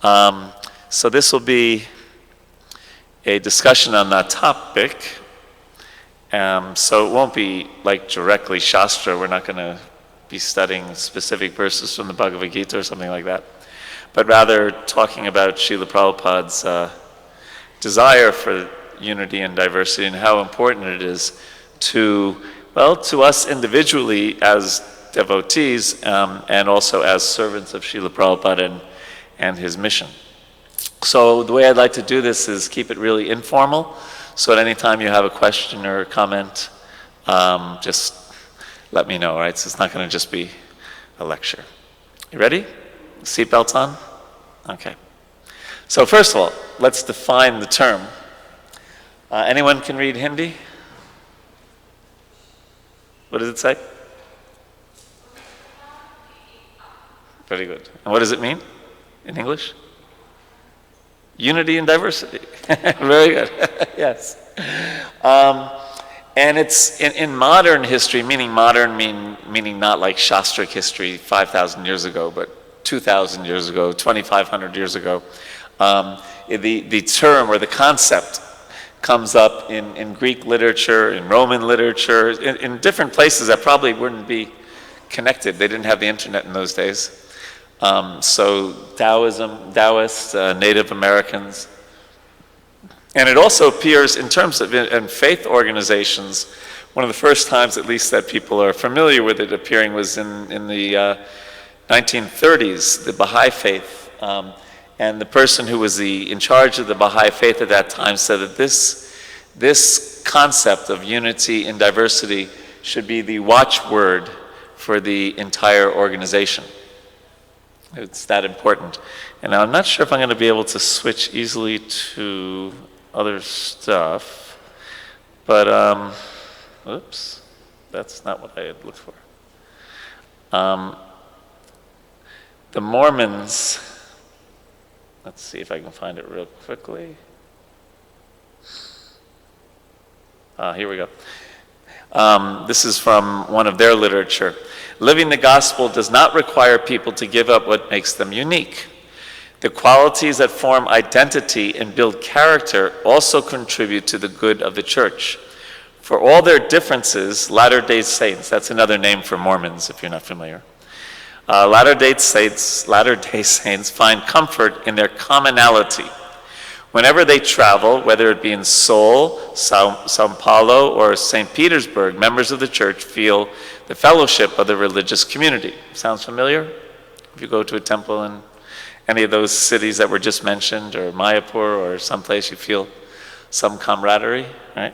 So this will be a discussion on that topic. So it won't be like directly Shastra. We're not going to be studying specific verses from the Bhagavad Gita or something like that, but rather talking about Srila Prabhupada's desire for unity and diversity and how important it is to us individually as devotees and also as servants of Srila Prabhupada and his mission. So the way I'd like to do this is keep it really informal. So at any time you have a question or a comment, just let me know, right? So it's not going to just be a lecture. You ready? Seatbelts on? Okay. So first of all, let's define the term. Anyone can read Hindi? What does it say? Very good. And what does it mean in English? Unity and diversity. Very good. Yes. And it's in modern history, meaning modern, meaning not like Shastric history 5,000 years ago, but 2,000 years ago, 2,500 years ago. The term or the concept comes up in Greek literature, in Roman literature, in different places that probably wouldn't be connected. They didn't have the internet in those days. So Taoists, Native Americans. And it also appears in terms of in faith organizations. One of the first times, at least, that people are familiar with it appearing was in the 1930s, the Baha'i faith. And the person who was in charge of the Baha'i faith at that time said that this concept of unity and diversity should be the watchword for the entire organization. It's that important. And I'm not sure if I'm going to be able to switch easily to other stuff, but oops, that's not what I had looked for. The Mormons, let's see if I can find it real quickly. Here we go. This is from one of their literature. Living the gospel does not require people to give up what makes them unique. The qualities that form identity and build character also contribute to the good of the church. For all their differences, Latter-day Saints, that's another name for Mormons if you're not familiar. Latter-day Saints find comfort in their commonality. Whenever they travel, whether it be in Seoul, Sao Paulo, or St. Petersburg, members of the church feel the fellowship of the religious community. Sounds familiar? If you go to a temple in any of those cities that were just mentioned, or Mayapur, or someplace you feel some camaraderie, right?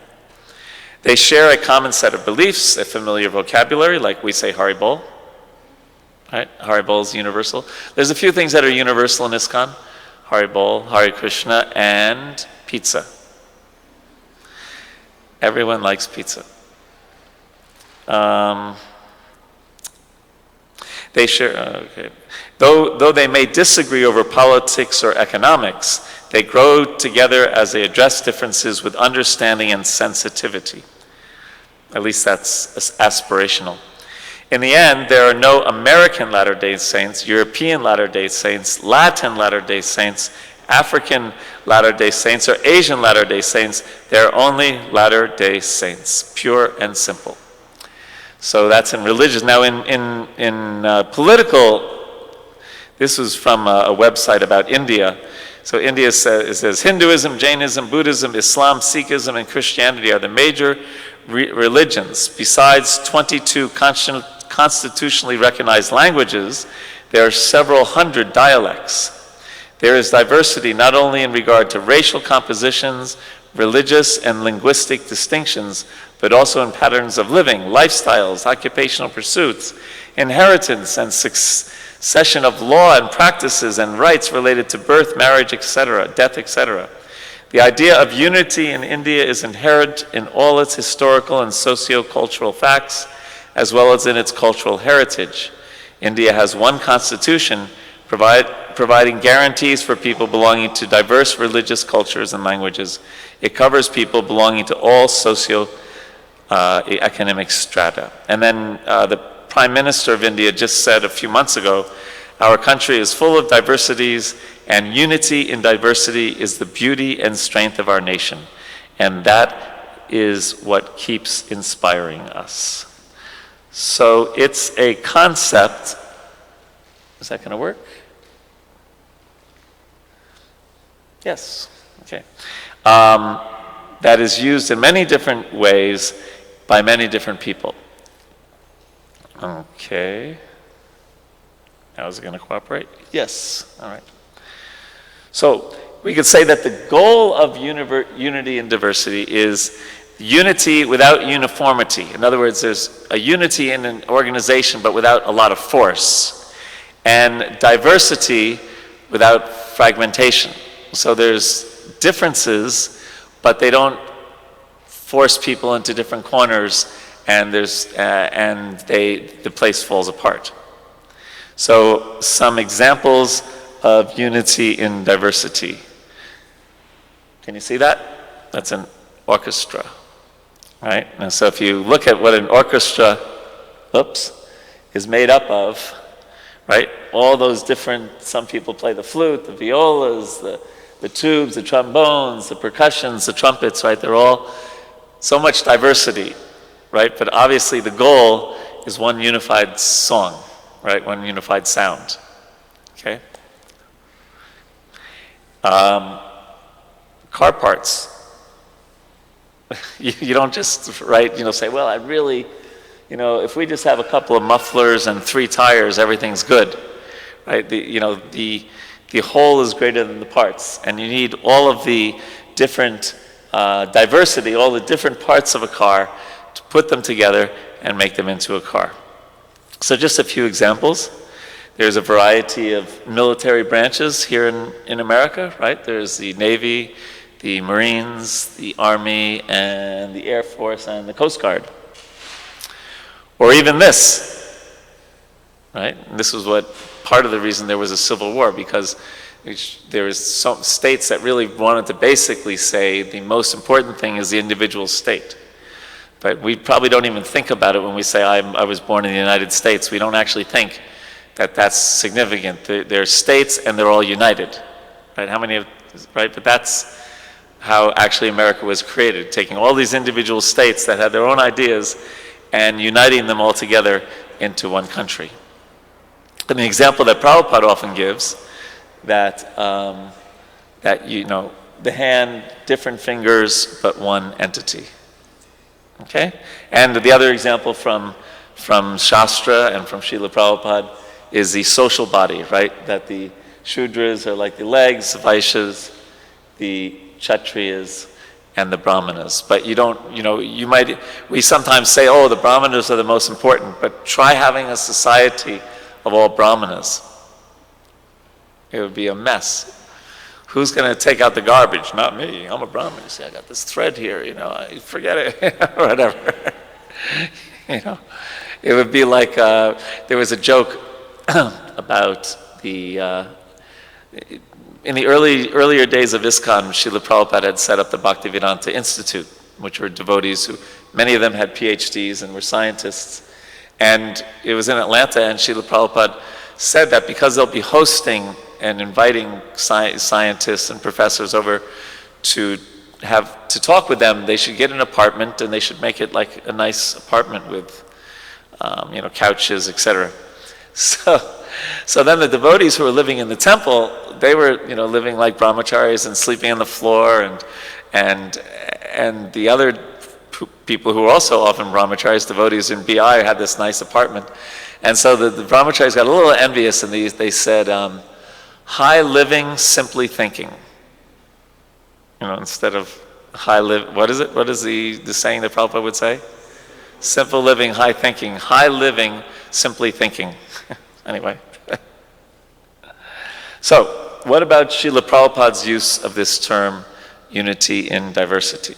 They share a common set of beliefs, a familiar vocabulary, like we say Haribol, right? Haribol is universal. There's a few things that are universal in Iskcon. Haribol, Hare Krishna, and pizza. Everyone likes pizza. They share, okay. Though they may disagree over politics or economics, they grow together as they address differences with understanding and sensitivity. At least that's aspirational. In the end, there are no American Latter-day Saints, European Latter-day Saints, Latin Latter-day Saints, African Latter-day Saints, or Asian Latter-day Saints. There are only Latter-day Saints, pure and simple. So that's in religious. Now in political, this was from a website about India. So India says Hinduism, Jainism, Buddhism, Islam, Sikhism, and Christianity are the major religions. Besides 22 constitutionally recognized languages, there are several hundred dialects. There is diversity not only in regard to racial compositions, religious and linguistic distinctions, but also in patterns of living, lifestyles, occupational pursuits, inheritance and succession of law and practices and rights related to birth, marriage, etc., death, etc. The idea of unity in India is inherent in all its historical and socio-cultural facts, as well as in its cultural heritage. India has one constitution providing guarantees for people belonging to diverse religious cultures and languages. It covers people belonging to all socio-economic strata. And then the Prime Minister of India just said a few months ago Our country is full of diversities, and unity in diversity is the beauty and strength of our nation. And that is what keeps inspiring us. So it's a concept. Is that going to work? Yes. Okay. That is used in many different ways by many different people. Okay. Now is it going to cooperate? Yes. All right. So we could say that the goal of unity and diversity is unity without uniformity. In other words, there's a unity in an organization but without a lot of force, and diversity without fragmentation. So there's differences, but they don't force people into different corners, and the place falls apart. So some examples of unity in diversity. Can you see that? That's an orchestra, right? And so if you look at what an orchestra, is made up of, right? All those different, some people play the flute, the violas, the tubes, the trombones, the percussions, the trumpets, right? They're all so much diversity, right? But obviously the goal is one unified song, right? One unified sound, okay? Car parts. You don't just, right, say, well, I really, if we just have a couple of mufflers and 3 tires, everything's good, right? The whole is greater than the parts, and you need all of the different diversity, all the different parts of a car to put them together and make them into a car. So just a few examples. There's a variety of military branches here in America, right? There's the Navy, the Marines, the Army, and the Air Force, and the Coast Guard. Or even this, right? And this was part of the reason there was a civil war, because there was some states that really wanted to basically say the most important thing is the individual state. But we probably don't even think about it when we say I was born in the United States. We don't actually think that that's significant. They're states and they're all united, right? Right? But that's how actually America was created, taking all these individual states that had their own ideas and uniting them all together into one country. And the example that Prabhupada often gives, that the hand, different fingers, but one entity. Okay? And the other example from Shastra and from Srila Prabhupada is the social body, right? That the Shudras are like the legs, the Vaishyas, the Kshatriyas, and the Brahmanas. But we sometimes say, oh, the Brahmanas are the most important, but try having a society of all Brahmanas. It would be a mess. Who's going to take out the garbage? Not me. I'm a Brahmin. You see, I got this thread here, I forget it, whatever. It would be like, there was a joke about in the earlier days of Iskcon, Srila Prabhupada had set up the Bhaktivedanta Institute, which were devotees who, many of them had PhDs and were scientists. And it was in Atlanta, and Srila Prabhupada said that because they'll be hosting and inviting scientists and professors over to talk with them, they should get an apartment, and they should make it like a nice apartment with couches, etc. So then the devotees who were living in the temple, they were living like brahmacharis and sleeping on the floor, and the other people who were also often brahmacharis, devotees in BI, had this nice apartment. And so the brahmacharis got a little envious, and they said, high living, simply thinking. Instead of high live, what is it? What is the saying that Prabhupada would say? Simple living, high thinking. High living, simply thinking. Anyway. So, what about Srila Prabhupada's use of this term, unity in diversity?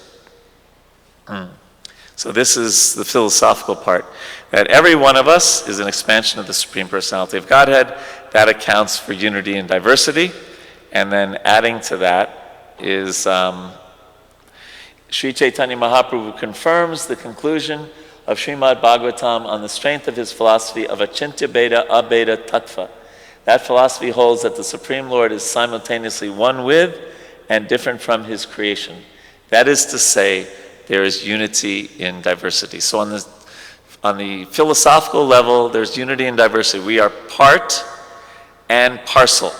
So this is the philosophical part, that every one of us is an expansion of the Supreme Personality of Godhead. That accounts for unity and diversity. And then adding to that is Sri Chaitanya Mahaprabhu confirms the conclusion of Srimad Bhagavatam on the strength of his philosophy of Achintya Bheda Abheda Tattva, That philosophy holds that the Supreme Lord is simultaneously one with and different from his creation. That is to say, there is unity in diversity. So on the philosophical level, there's unity in diversity. We are part and parcel.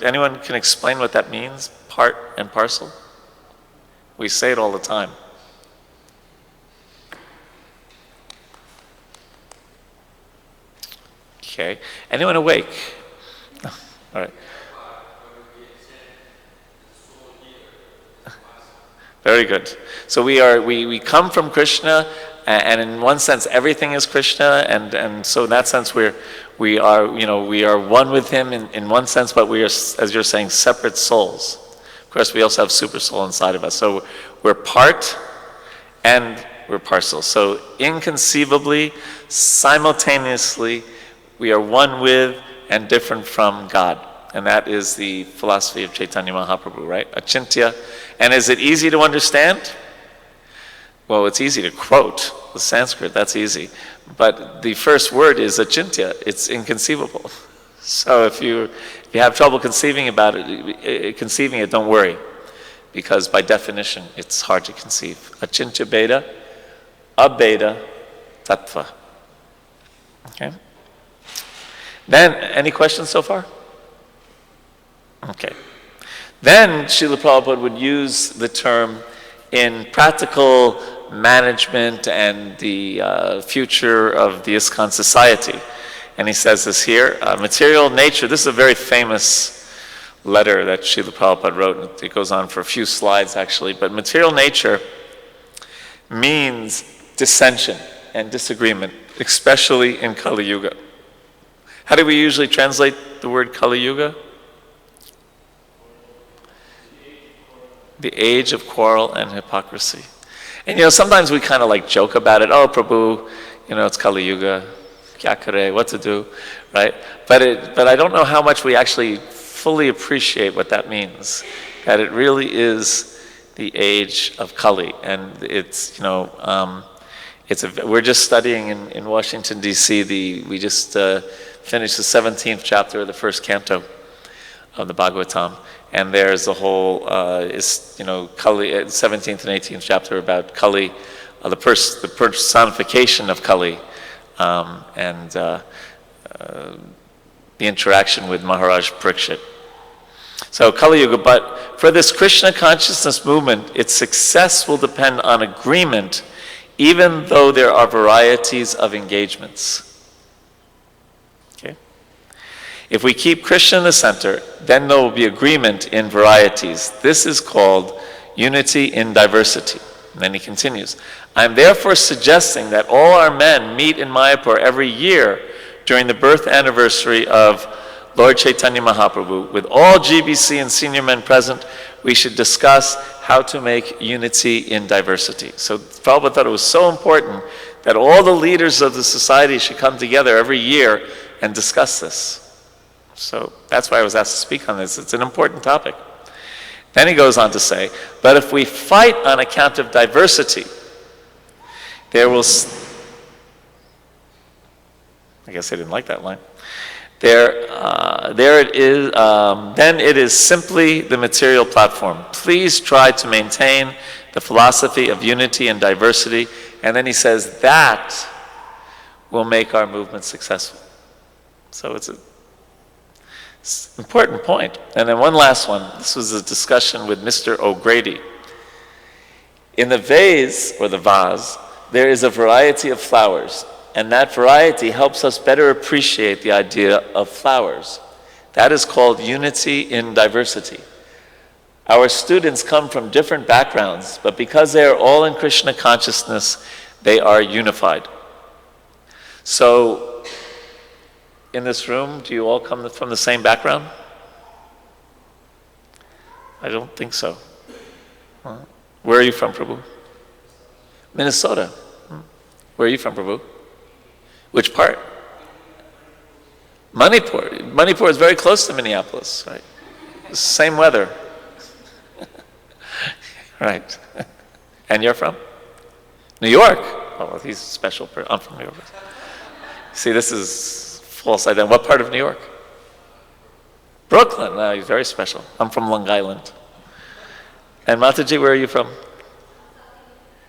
Anyone can explain what that means? Part and parcel? We say it all the time. Okay. Anyone awake? No. All right. Very good. So we come from Krishna, and in one sense everything is Krishna, and so in that sense we are one with him in one sense, but we are, as you're saying, separate souls. Of course, we also have super soul inside of us. So we're part and we're parcel. So inconceivably, simultaneously, we are one with and different from God. And that is the philosophy of Chaitanya Mahaprabhu, right? Achintya. And is it easy to understand? Well, it's easy to quote the Sanskrit, that's easy. But the first word is achintya, it's inconceivable. So if you have trouble conceiving it, don't worry. Because by definition, it's hard to conceive. Achintya Beda, Abeda Tattva. Okay? Then, any questions so far? Okay. Then Srila Prabhupada would use the term in practical management and the future of the Iskcon society. And he says this here, material nature, this is a very famous letter that Srila Prabhupada wrote. It goes on for a few slides actually, but material nature means dissension and disagreement, especially in Kali Yuga. How do we usually translate the word Kali Yuga? The age of quarrel and hypocrisy. And sometimes we kind of like joke about it. Oh, Prabhu, it's Kali Yuga. Kya kare, what to do, right? But I don't know how much we actually fully appreciate what that means. That it really is the age of Kali, and we're just studying in Washington D.C. We just finished the 17th chapter of the first canto of the Bhagavatam. And there's the whole, Kali, 17th and 18th chapter about Kali, the personification of Kali, and the interaction with Maharaj Parikshit. So Kali Yuga, but for this Krishna consciousness movement, its success will depend on agreement, even though there are varieties of engagements. If we keep Krishna in the center, then there will be agreement in varieties. This is called unity in diversity. And then he continues, I am therefore suggesting that all our men meet in Mayapur every year during the birth anniversary of Lord Chaitanya Mahaprabhu. With all GBC and senior men present, we should discuss how to make unity in diversity. So Prabhupada thought it was so important that all the leaders of the society should come together every year and discuss this. So that's why I was asked to speak on this. It's an important topic. Then he goes on to say, but if we fight on account of diversity, there will... I guess I didn't like that line. Then it is simply the material platform. Please try to maintain the philosophy of unity and diversity. And then he says that will make our movement successful. So it's an important point. And then one last one. This was a discussion with Mr. O'Grady. In the vase, or the vase, there is a variety of flowers. And that variety helps us better appreciate the idea of flowers. That is called unity in diversity. Our students come from different backgrounds, but because they are all in Krishna consciousness, they are unified. So, in this room, do you all come from the same background? I don't think so. Where are you from, Prabhu? Minnesota. Where are you from, Prabhu? Which part? Manipur. Manipur is very close to Minneapolis, right? Same weather. Right. And you're from? New York. Oh, well, he's a special person. I'm from New York. See, this is false identity. What part of New York? Brooklyn, no, he's very special. I'm from Long Island. And Mataji, where are you from?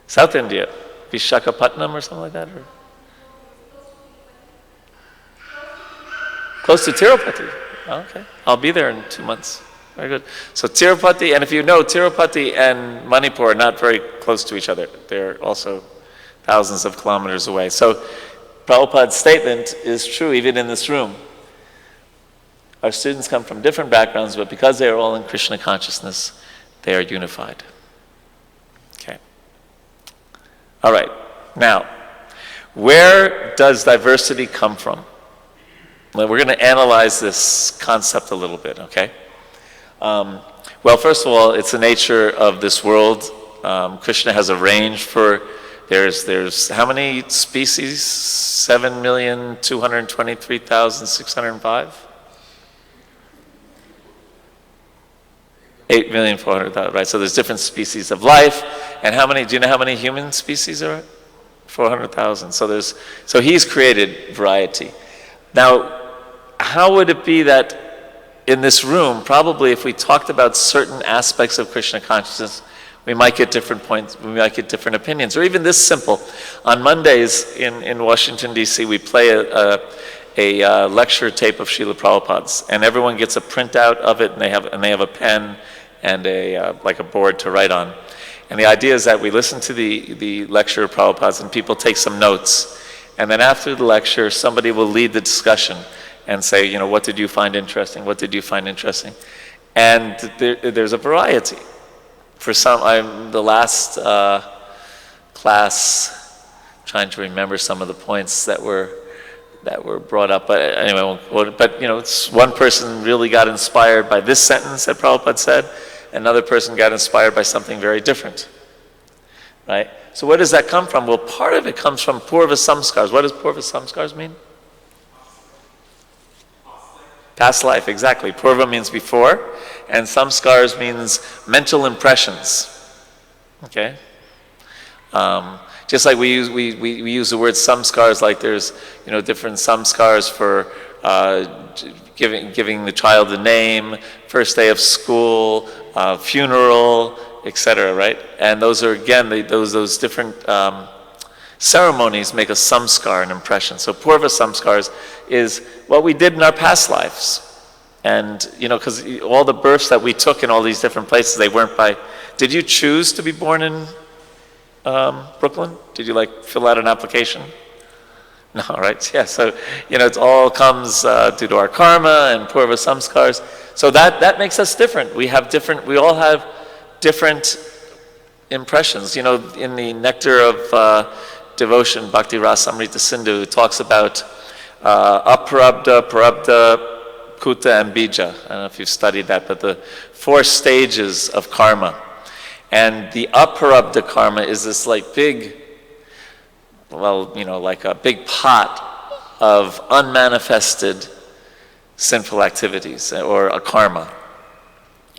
South India. Vishakhapatnam or something like that? Or? Close to Tirupati. Okay. I'll be there in 2 months. Very good. So Tirupati, and if you know, Tirupati and Manipur are not very close to each other. They're also thousands of kilometers away. So Prabhupada's statement is true even in this room. Our students come from different backgrounds, but because they are all in Krishna consciousness, they are unified. Okay. All right. Now, where does diversity come from? Well, we're going to analyze this concept a little bit, okay? Well, first of all, it's the nature of this world. Krishna has arranged for, there's how many species? 7,223,605? 8,400,000, right? So there's different species of life. And how many, do you know how many human species there are? 400,000. So he's created variety. Now, how would it be that in this room, probably if we talked about certain aspects of Krishna consciousness, we might get different points, we might get different opinions, or even this simple. On Mondays in Washington, D.C., we play a lecture tape of Srila Prabhupada's, and everyone gets a printout of it, and they have a pen and like a board to write on. And the idea is that we listen to the lecture of Prabhupada's, and people take some notes. And then after the lecture, somebody will lead the discussion and say, you know, what did you find interesting? What did you find interesting? And there's a variety. For some, the last class, trying to remember some of the points that were brought up. But anyway, but you know, it's one person really got inspired by this sentence that Prabhupada said. Another person got inspired by something very different, right? So where does that come from? Well, part of it comes from Purva Samskars. What does Purva Samskars mean? Past life, exactly. Purva means before, and Samskars means mental impressions. Okay? Just like we use the word samskars, like there's, you know, different samskars for giving the child a name, first day of school, funeral, etc., right? And those are, again, those different ceremonies make a samskar, an impression. So Purva Samskars is what we did in our past lives. And, you know, because all the births that we took in all these different places, they weren't by... Did you choose to be born in Brooklyn? Did you, like, fill out an application? No, right? Yeah, so, you know, it all comes due to our karma and Purva Samskars. So that makes us different. We all have different impressions. You know, in the Nectar of Devotion, Bhakti Rasamrita Sindhu talks about Aprabdha, Prarabdha, Kuta, and Bija. I don't know if you've studied that, but the 4 stages of karma. And the Aprabdha karma is this like big, well, you know, like a big pot of unmanifested sinful activities or a karma,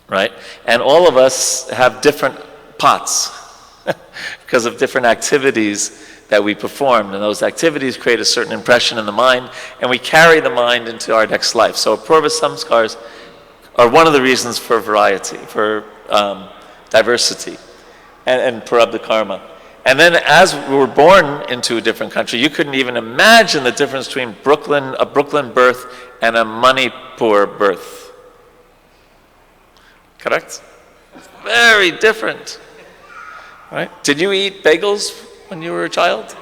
right? And all of us have different pots because of different activities that we performed, and those activities create a certain impression in the mind, and we carry the mind into our next life. So Purva Samskars are one of the reasons for variety, for diversity, and Prarabdha karma. And then as we were born into a different country, you couldn't even imagine the difference between a Brooklyn birth and a Manipur birth. Correct? Very different. Right? Did you eat bagels when you were a child?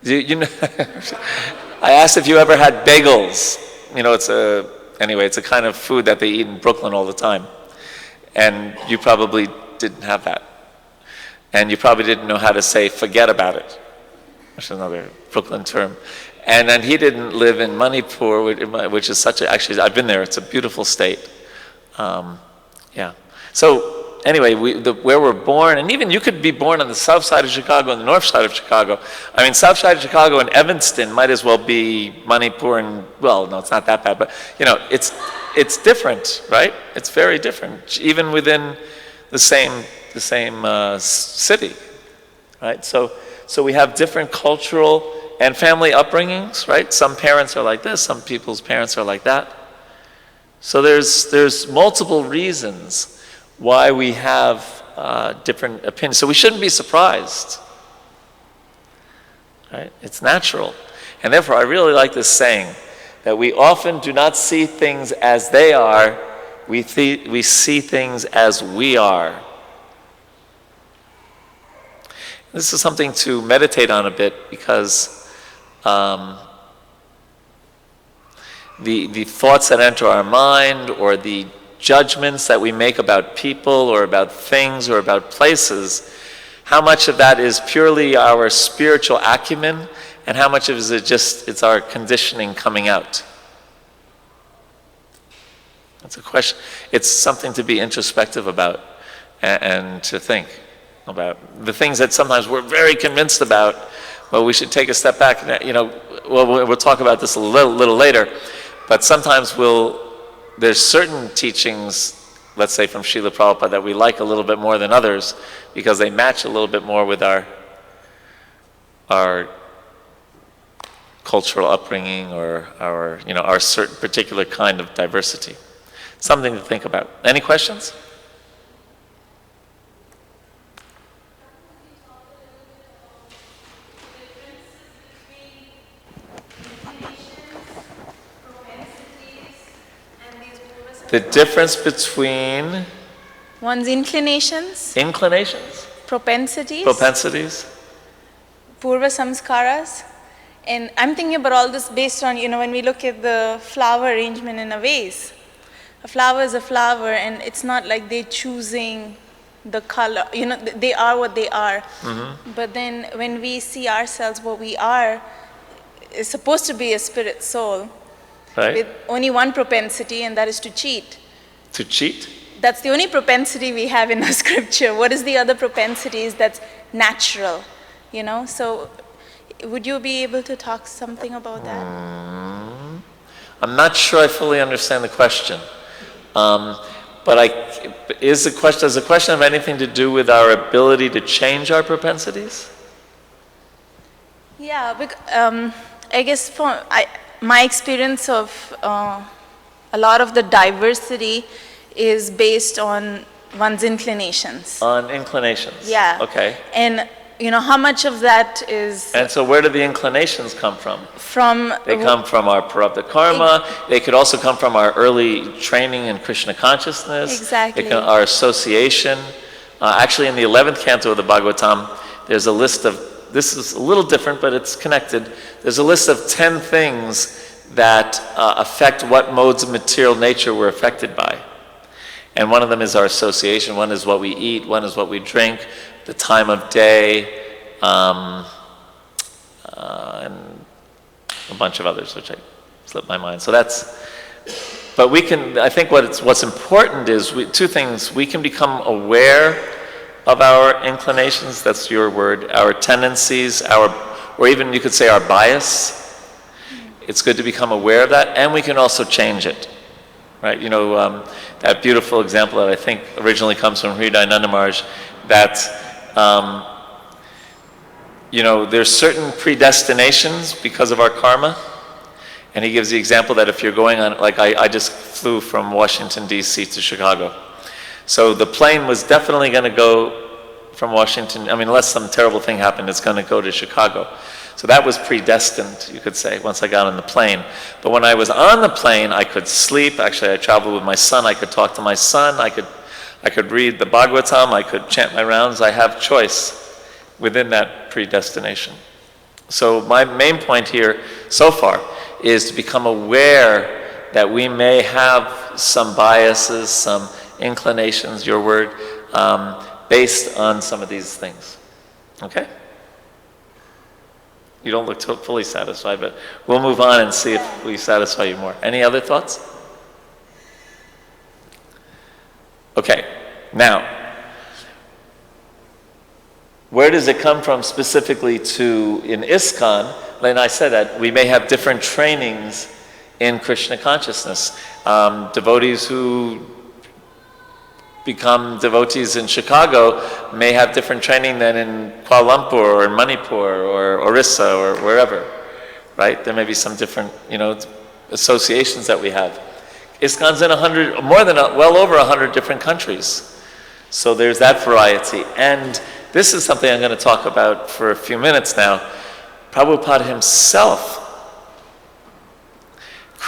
You know, I asked if you ever had bagels. You know, it's a kind of food that they eat in Brooklyn all the time. And you probably didn't have that. And you probably didn't know how to say forget about it, which is another Brooklyn term. And then he didn't live in Manipur, which is actually, I've been there, it's a beautiful state. Yeah. So anyway, where we're born, and even you could be born on the south side of Chicago and the north side of Chicago. I mean, south side of Chicago and Evanston might as well be Manipur and, well, no, it's not that bad, but, you know, it's different, right? It's very different, even within the same city, right? So we have different cultural and family upbringings, right? Some parents are like this, some people's parents are like that, So there's multiple reasons why we have different opinions. So we shouldn't be surprised. Right? It's natural. And therefore, I really like this saying that we often do not see things as they are, we see things as we are. This is something to meditate on a bit because the thoughts that enter our mind or the judgments that we make about people or about things or about places, how much of that is purely our spiritual acumen and how much of it is it's our conditioning coming out? That's a question. It's something to be introspective about and to think about. The things that sometimes we're very convinced about, well, we should take a step back. We'll talk about this a little later, but sometimes there's certain teachings, let's say from Srila Prabhupada, that we like a little bit more than others because they match a little bit more with our cultural upbringing or our certain particular kind of diversity. Something to think about. Any questions? The difference between one's inclinations, propensities, purva samskaras. And I'm thinking about all this based on, when we look at the flower arrangement in a vase. A flower is a flower, and it's not like they're choosing the color. They are what they are. Mm-hmm. But then when we see ourselves what we are, is supposed to be a spirit soul. Right. With only one propensity, and that is to cheat. To cheat? That's the only propensity we have in our scripture. What is the other propensities that's natural? So would you be able to talk something about that? I'm not sure I fully understand the question. But does the question have anything to do with our ability to change our propensities? Yeah, I guess my experience of a lot of the diversity is based on one's inclinations. On inclinations? Yeah. Okay. And how much of that is... And so where do the inclinations come from? They come from our prarabdha karma. They could also come from our early training in Krishna consciousness. Exactly. Our association. Actually, in the 11th canto of the Bhagavatam, there's a list of, this is a little different, but it's connected. There's a list of 10 things that affect what modes of material nature we're affected by. And one of them is our association. One is what we eat. One is what we drink. The time of day, and a bunch of others, which I slipped my mind. So but I think what's important is two things. We can become aware of our inclinations, that's your word, our tendencies, or even you could say our bias. It's good to become aware of that, and we can also change it. Right? That beautiful example that I think originally comes from Hridayananda Maharaj, that there's certain predestinations because of our karma. And he gives the example that if you're going on, like I just flew from Washington, D.C. to Chicago. So the plane was definitely going to go from Washington, unless some terrible thing happened, it's going to go to Chicago. So that was predestined, you could say, once I got on the plane. But when I was on the plane, I could sleep. Actually, I traveled with my son. I could talk to my son. I could read the Bhagavatam. I could chant my rounds. I have choice within that predestination. So my main point here so far is to become aware that we may have some biases, some inclinations, your word, based on some of these things. Okay? You don't look fully satisfied, but we'll move on and see if we satisfy you more. Any other thoughts? Okay, now, where does it come from specifically in Iskcon? Like I said, that we may have different trainings in Krishna consciousness. Devotees who become devotees in Chicago may have different training than in Kuala Lumpur or in Manipur or Orissa or wherever, right? There may be some different, associations that we have. Iskcon's in well over 100 different countries. So there's that variety. And this is something I'm going to talk about for a few minutes now. Prabhupada himself,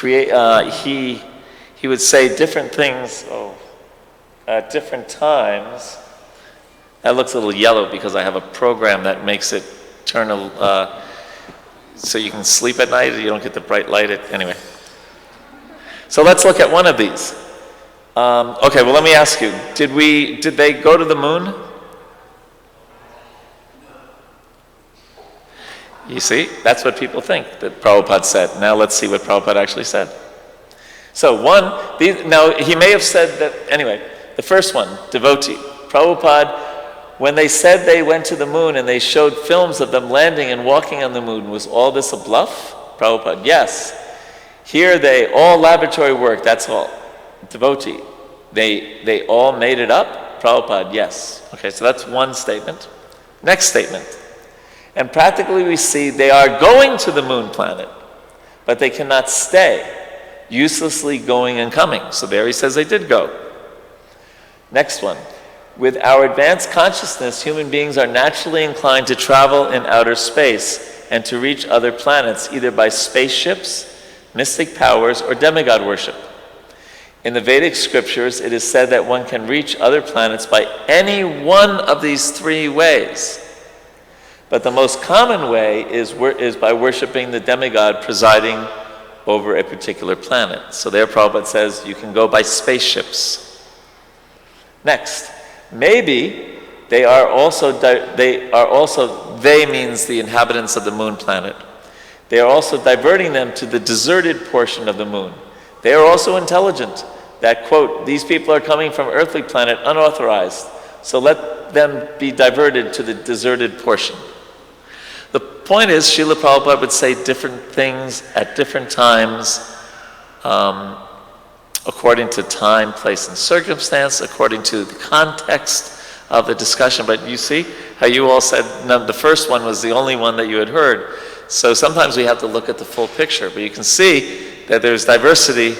he would say different things at different times. That looks a little yellow because I have a program that makes it turn so you can sleep at night. You don't get the bright light. Anyway. So let's look at one of these. Okay, well, let me ask you, did they go to the moon? You see, that's what people think that Prabhupada said. Now let's see what Prabhupada actually said. So now he may have said that, anyway, the first one, devotee. Prabhupada, when they said they went to the moon and they showed films of them landing and walking on the moon, was all this a bluff? Prabhupada, yes. Here all laboratory work, that's all. Devotee, they all made it up? Prabhupada, yes. Okay, so that's one statement. Next statement. And practically we see they are going to the moon planet, but they cannot stay, uselessly going and coming. So there he says they did go. Next one. With our advanced consciousness, human beings are naturally inclined to travel in outer space and to reach other planets, either by spaceships, mystic powers, or demigod worship. In the Vedic scriptures, it is said that one can reach other planets by any one of these three ways. But the most common way is by worshiping the demigod presiding over a particular planet. So there Prabhupada says you can go by spaceships. Next, maybe they means the inhabitants of the moon planet. They are also diverting them to the deserted portion of the moon. They are also intelligent that, quote, these people are coming from earthly planet unauthorized, so let them be diverted to the deserted portion. The point is, Srila Prabhupada would say different things at different times, according to time, place, and circumstance, according to the context of the discussion. But you see how you all said the first one was the only one that you had heard. So sometimes we have to look at the full picture, but you can see that there's diversity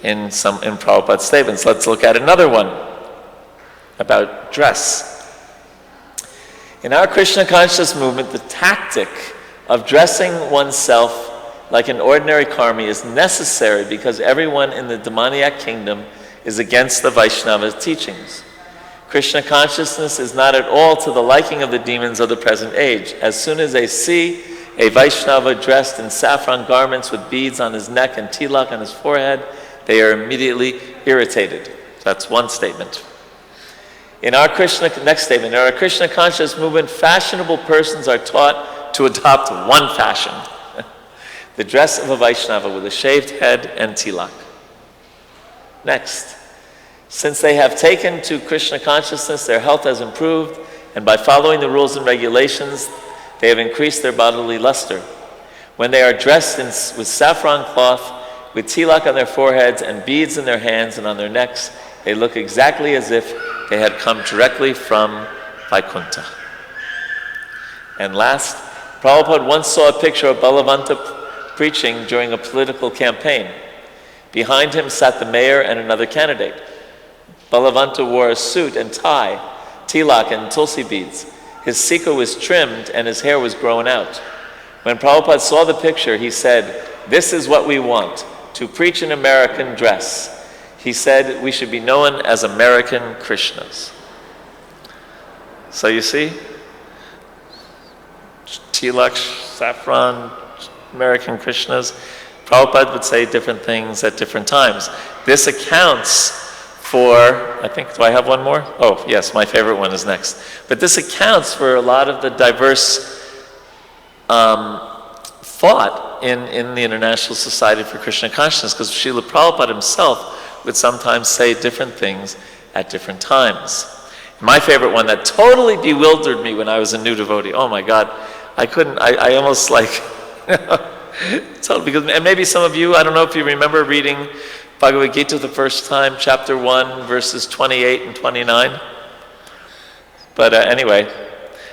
in Prabhupada's statements. Let's look at another one about dress. In our Krishna conscious movement, the tactic of dressing oneself like an ordinary karmi is necessary because everyone in the demoniac kingdom is against the Vaishnava teachings. Krishna consciousness is not at all to the liking of the demons of the present age. As soon as they see a Vaishnava dressed in saffron garments with beads on his neck and tilak on his forehead, they are immediately irritated. That's one statement. Next statement, in our Krishna conscious movement, fashionable persons are taught to adopt one fashion, the dress of a Vaishnava with a shaved head and tilak. Next, since they have taken to Krishna consciousness, their health has improved, and by following the rules and regulations, they have increased their bodily luster. When they are dressed with saffron cloth, with tilak on their foreheads and beads in their hands and on their necks, they look exactly as if they had come directly from Vaikuntha. And last, Prabhupada once saw a picture of Balavanta preaching during a political campaign. Behind him sat the mayor and another candidate. Balavanta wore a suit and tie, tilak and tulsi beads. His sika was trimmed and his hair was grown out. When Prabhupada saw the picture, he said, "This is what we want, to preach an American dress." He said we should be known as American Krishnas. So you see, tilak, saffron, American Krishnas. Prabhupada would say different things at different times. This accounts for, I think, do I have one more? Oh, yes, my favorite one is next. But this accounts for a lot of the diverse thought in the International Society for Krishna Consciousness, because Srila Prabhupada himself would sometimes say different things at different times. My favorite one that totally bewildered me when I was a new devotee, oh my God, I almost like, totally, because, and maybe some of you, I don't know if you remember reading Bhagavad Gita the first time, chapter 1, verses 28 and 29. But anyway,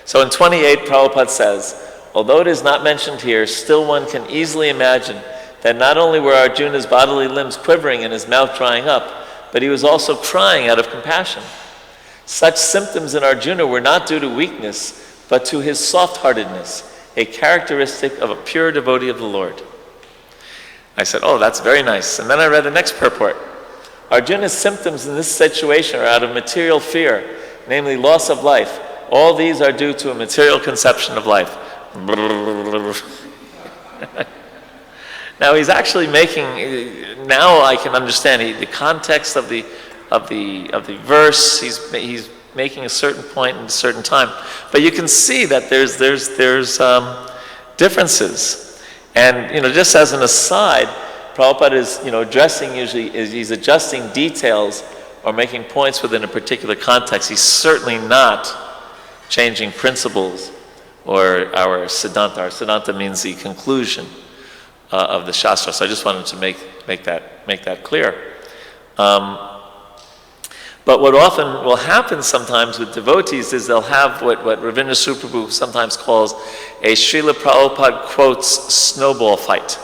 so in 28, Prabhupada says, although it is not mentioned here, still one can easily imagine that not only were Arjuna's bodily limbs quivering and his mouth drying up, but he was also crying out of compassion. Such symptoms in Arjuna were not due to weakness, but to his soft-heartedness, a characteristic of a pure devotee of the Lord. I said, oh, that's very nice. And then I read the next purport. Arjuna's symptoms in this situation are out of material fear, namely loss of life. All these are due to a material conception of life. Now he's actually making, now I can understand the context of the verse. He's making a certain point in a certain time, but you can see that there's differences. And just as an aside, Prabhupada is addressing he's adjusting details or making points within a particular context. He's certainly not changing principles or our siddhanta. Our siddhanta means the conclusion of the Shastra. So I just wanted to make that clear. But what often will happen sometimes with devotees is they'll have what Ravindra Suprabhu sometimes calls a Srila Prabhupada quotes snowball fight.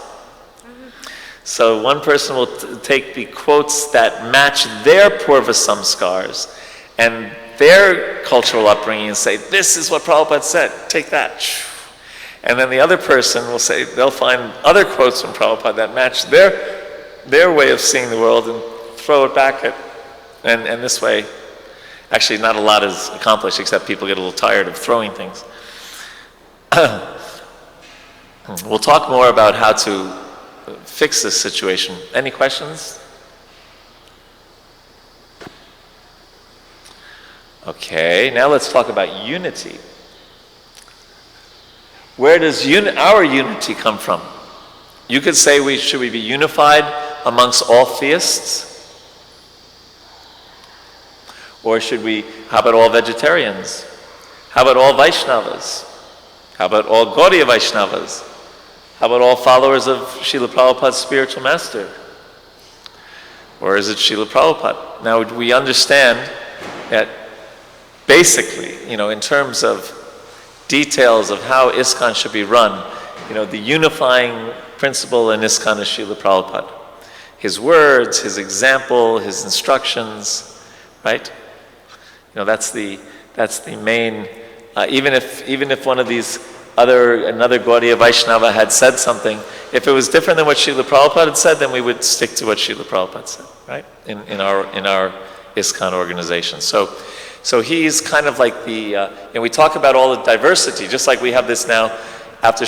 So one person will take the quotes that match their purva samskars and their cultural upbringing and say, this is what Prabhupada said, take that. And then the other person will say, they'll find other quotes from Prabhupada that match their way of seeing the world and throw it back at, and this way, actually not a lot is accomplished except people get a little tired of throwing things. We'll talk more about how to fix this situation. Any questions? Okay, now let's talk about unity. Where does our unity come from? You could say should we be unified amongst all theists? Or how about all vegetarians? How about all Vaishnavas? How about all Gaudiya Vaishnavas? How about all followers of Srila Prabhupada's spiritual master? Or is it Srila Prabhupada? Now we understand that basically, in terms of details of how Iskcon should be run, the unifying principle in Iskcon is Srila Prabhupada. His words, his example, his instructions, right? That's the main. Even if one of these another Gaudiya Vaishnava had said something, if it was different than what Srila Prabhupada had said, then we would stick to what Srila Prabhupada said, right? In our Iskcon organization. So he's kind of like and we talk about all the diversity, just like we have this now after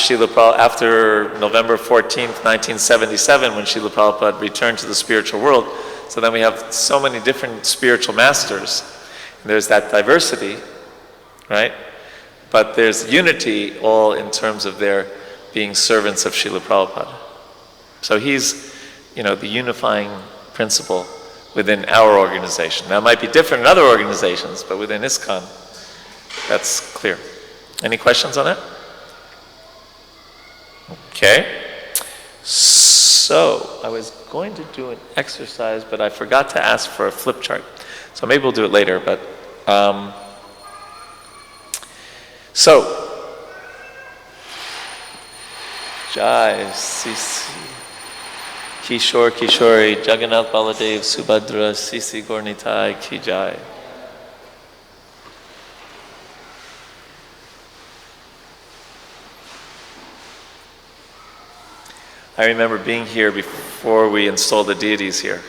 November 14th, 1977, when Srila Prabhupada returned to the spiritual world. So then we have so many different spiritual masters. And there's that diversity, right? But there's unity all in terms of their being servants of Srila Prabhupada. So he's, the unifying principle within our organization. Now it might be different in other organizations, but within Iskcon, that's clear. Any questions on that? Okay. So I was going to do an exercise, but I forgot to ask for a flip chart. So maybe we'll do it later, but so Jai Sisi Kishore Kishori Jagannath Baladev Subhadra Sisi Gornitai Ki Jai. I remember being here before we installed the deities here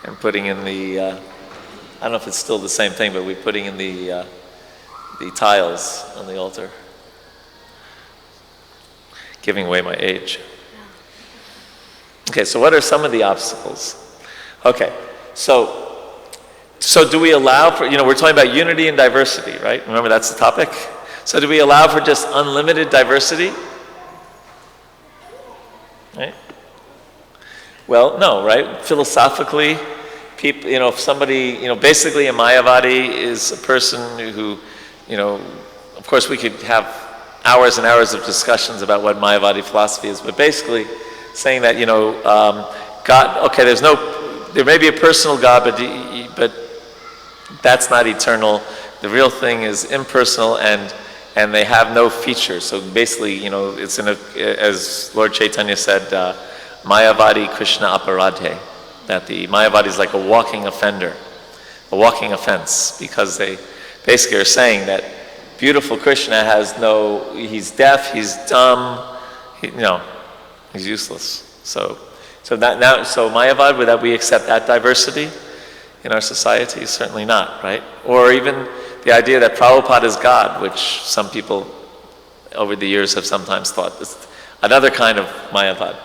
and putting in the, I don't know if it's still the same thing, but we're putting in the tiles on the altar. Giving away my age. Okay, so what are some of the obstacles? Okay, so do we allow for, we're talking about unity and diversity, right? Remember that's the topic? So do we allow for just unlimited diversity? Right? Well, no, right? Philosophically, people, if somebody, basically a Mayavadi is a person who, of course we could have hours and hours of discussions about what Mayavadi philosophy is, but basically saying that, God, okay, there may be a personal God, but that's not eternal. The real thing is impersonal and they have no features. So basically, it's as Lord Chaitanya said, Mayavadi Krishna Aparadhe, that the Mayavadi is like a walking offender, a walking offense, because they basically are saying that beautiful Krishna he's deaf, he's dumb, he's useless. So Mayavad, would that we accept that diversity in our society? Certainly not, right? Or even the idea that Prabhupada is God, which some people over the years have sometimes thought is another kind of Mayavad.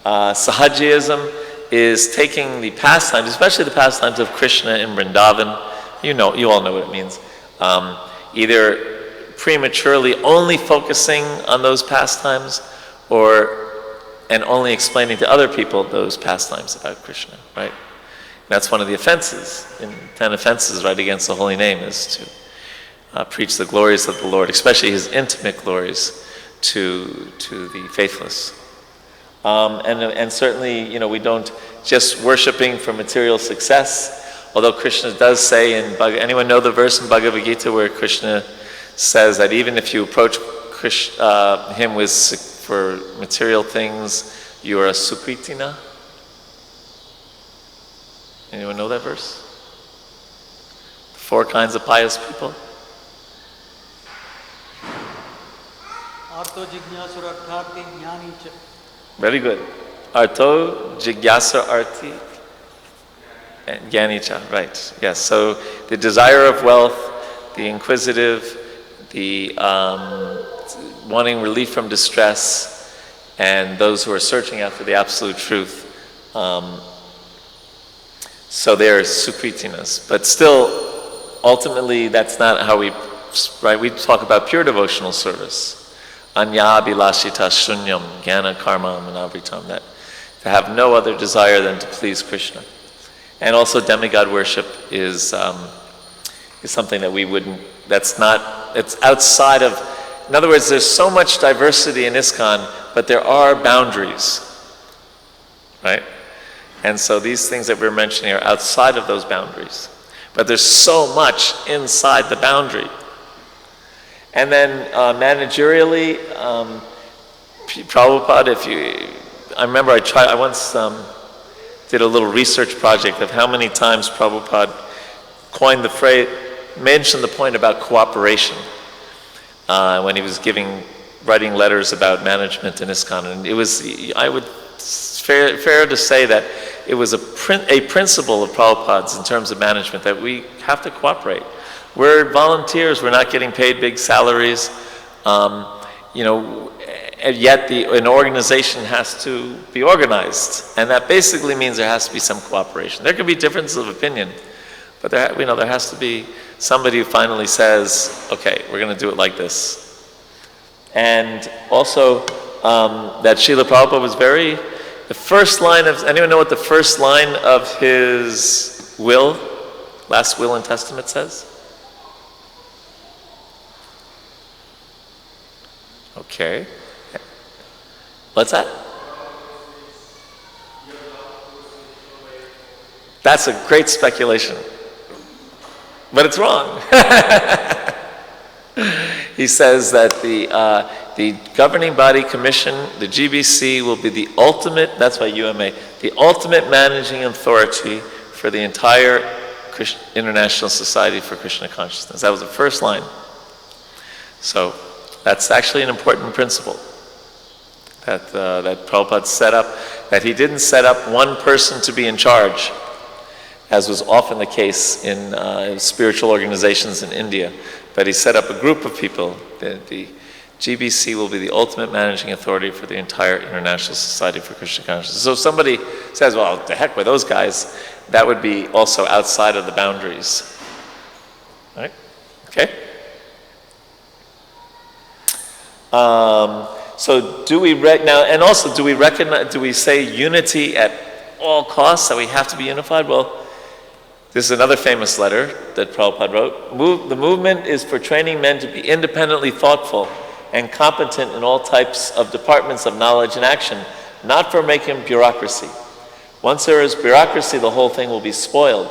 Sahajiyism is taking the pastimes, especially the pastimes of Krishna in Vrindavan. You all know what it means. Either prematurely only focusing on those pastimes, and only explaining to other people those pastimes about Krishna, right? That's one of the offenses, in 10 offenses right against the holy name, is to preach the glories of the Lord, especially his intimate glories, to the faithless. And certainly, we don't just worshiping for material success, although Krishna does say anyone know the verse in Bhagavad Gita where Krishna says that even if you approach him for material things, you are a sukritina? Anyone know that verse? 4 kinds of pious people. Very good. Arto, Jigyasa, Arti, and Jnanicha, right. Yes, so the desire of wealth, the inquisitive, the wanting relief from distress, and those who are searching after the absolute truth. So they're sukritinas. But still, ultimately, that's not how we talk about pure devotional service. Anya bilashita shunyam jnana karma manavritam, that to have no other desire than to please Krishna. And also demigod worship is something that it's outside of, in other words, there's so much diversity in Iskcon, but there are boundaries, right? And so these things that we're mentioning are outside of those boundaries. But there's so much inside the boundary. And then managerially, Prabhupada, I remember I once did a little research project of how many times Prabhupada coined the phrase, mentioned the point about cooperation when he was writing letters about management in Iskcon. And it was, fair to say that it was a principle of Prabhupada's in terms of management, that we have to cooperate. We're volunteers, we're not getting paid big salaries, and yet an organization has to be organized, and that basically means there has to be some cooperation. There can be differences of opinion, but there has to be somebody who finally says, okay, we're going to do it like this. And also, that Srila Prabhupada was the first line of, anyone know what the first line of his last will and testament says? Okay. What's that? That's a great speculation. But it's wrong. He says that the governing body commission, the GBC, will be the ultimate, that's why UMA, the ultimate managing authority for the entire International Society for Krishna Consciousness. That was the first line. So that's actually an important principle that Prabhupada set up, that he didn't set up one person to be in charge, as was often the case in spiritual organizations in India, but he set up a group of people. The GBC will be the ultimate managing authority for the entire International Society for Krishna Consciousness. So if somebody says, well, the heck with those guys, that would be also outside of the boundaries. Right? Okay? So do we say unity at all costs, that we have to be unified? Well, this is another famous letter that Prabhupada wrote. The movement is for training men to be independently thoughtful and competent in all types of departments of knowledge and action, not for making bureaucracy. Once there is bureaucracy, the whole thing will be spoiled.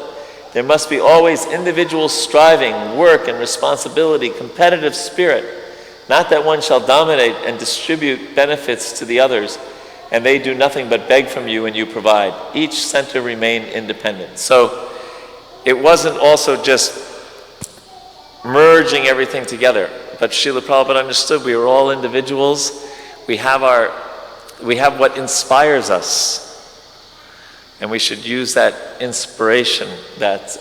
There must be always individual striving, work and responsibility, competitive spirit. Not that one shall dominate and distribute benefits to the others. and they do nothing but beg from you and you provide. Each center remained independent. So it wasn't also just merging everything together, but Srila Prabhupada understood we were all individuals. We have what inspires us, and we should use that inspiration, that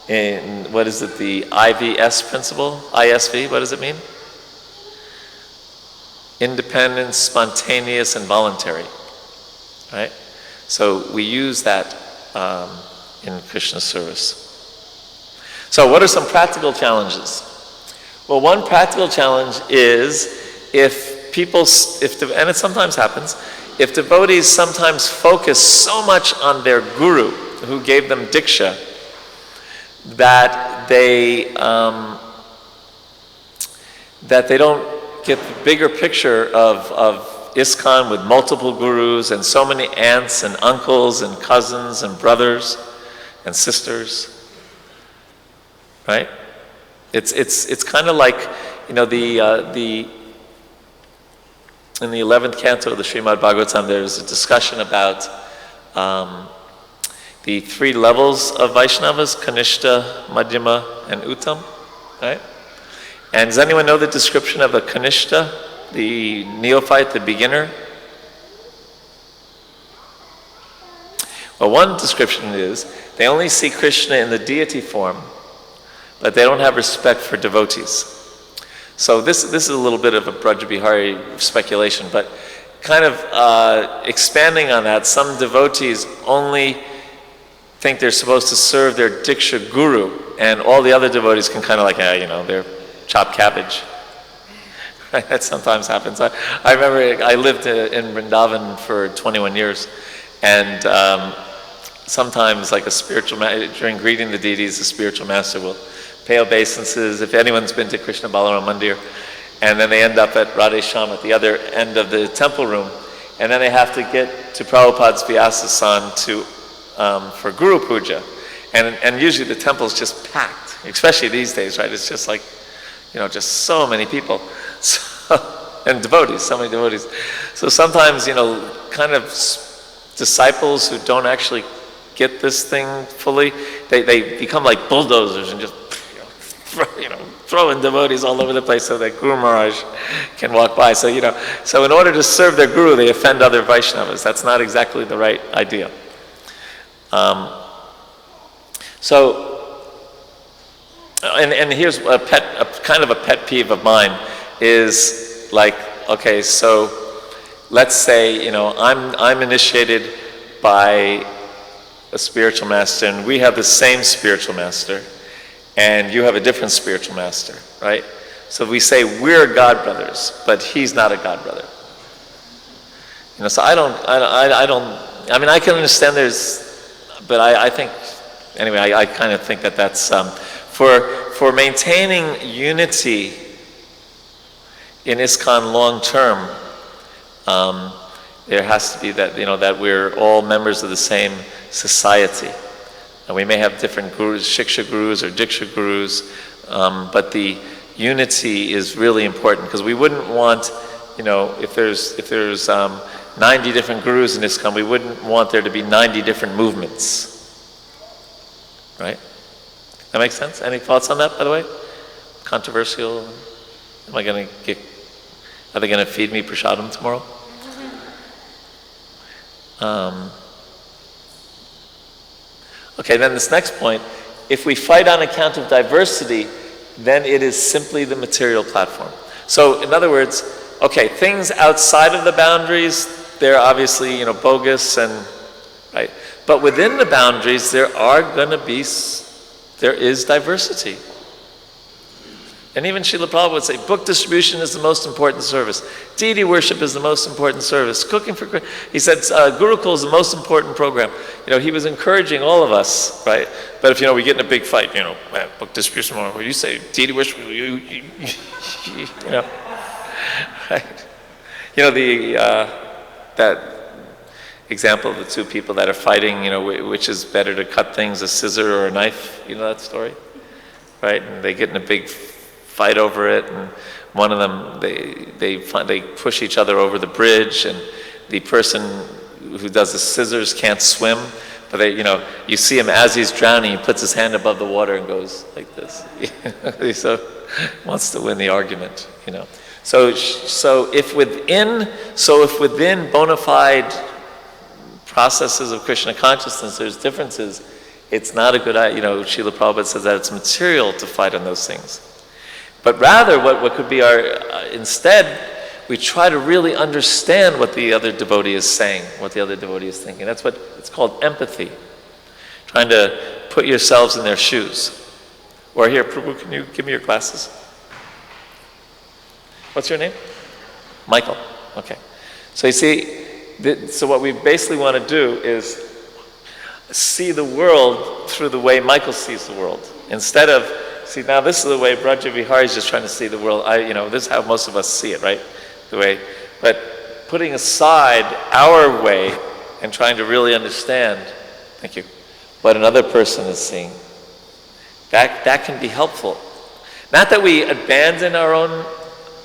in, what is it, the IVS principle? ISV, what does it mean? Independent, spontaneous, and voluntary, right? So we use that in Krishna service. So what are some practical challenges? Well, one practical challenge is if people, and it sometimes happens, if devotees sometimes focus so much on their guru who gave them diksha that they don't get the bigger picture of Iskcon with multiple gurus and so many aunts and uncles and cousins and brothers and sisters, right? It's kind of like, you know, in the 11th canto of the Srimad Bhagavatam, there's a discussion about the three levels of Vaishnavas: Kanishta, Madhyama, and Uttam, right? And does anyone know the description of a Kanishta, the neophyte, the beginner? Well, one description is they only see Krishna in the deity form, but they don't have respect for devotees. So this is a little bit of a Vraja Vihari speculation, but kind of expanding on that, some devotees only think they're supposed to serve their Diksha Guru, and all the other devotees can kind of like, you know, they're chopped cabbage. That sometimes happens. I remember I lived in Vrindavan for 21 years, and sometimes like a spiritual, during greeting the deities, the spiritual master will pay obeisances, if anyone's been to Krishna Balaram Mandir, and then they end up at Radhe Shyam at the other end of the temple room, and then they have to get to Prabhupada's Vyasasan for Guru Puja, and usually the temple's just packed, especially these days, right? It's just like, you know, just so many people, and devotees, so many devotees. So sometimes, you know, kind of disciples who don't actually get this thing fully, they become like bulldozers and just, throwing devotees all over the place so that Guru Maharaj can walk by. So, so in order to serve their Guru, they offend other Vaishnavas. That's not exactly the right idea. And here's a kind of a pet peeve of mine is like, okay, so let's say, I'm initiated by a spiritual master, and we have the same spiritual master, and you have a different spiritual master, right? So we say we're God brothers, but he's not a God brother. So I mean, I can understand but I think, anyway, I kind of think that's, for maintaining unity in Iskcon long term, there has to be that, that we're all members of the same society. And we may have different gurus, Shiksha gurus or Diksha gurus, but the unity is really important, because we wouldn't want, if there's 90 different gurus in Iskcon, we wouldn't want there to be 90 different movements, right? That makes sense? Any thoughts on that, by the way? Controversial? Are they going to feed me prasadam tomorrow? Okay, then this next point, if we fight on account of diversity, then it is simply the material platform. So in other words, okay, things outside of the boundaries, they're obviously, bogus and, right? But within the boundaries, there is diversity. And even Srila Prabhupada would say, book distribution is the most important service. Deity worship is the most important service. Cooking for Krishna. He said, Gurukul is the most important program. He was encouraging all of us, right? But if, we get in a big fight, book distribution, what do you say? Deity worship, right? That example of the two people that are fighting, which is better to cut things, a scissor or a knife, that story? Right? And they get in a big fight over it, and one of them, they push each other over the bridge, and the person who does the scissors can't swim, but they, you see him as he's drowning, he puts his hand above the water and goes like this. So wants to win the argument, So if within bona fide processes of Krishna consciousness there's differences, it's not a good idea. Srila Prabhupada says that it's material to fight on those things. But rather, what could be instead, we try to really understand what the other devotee is saying, what the other devotee is thinking. That's what it's called empathy. Trying to put yourselves in their shoes. Or here, Prabhu, can you give me your glasses? What's your name? Michael. Okay. So you see, so what we basically want to do is see the world through the way Michael sees the world. Instead of, see, now this is the way Vraja Vihari is just trying to see the world. This is how most of us see it, right? But putting aside our way and trying to really understand, thank you, what another person is seeing, that can be helpful. Not that we abandon our own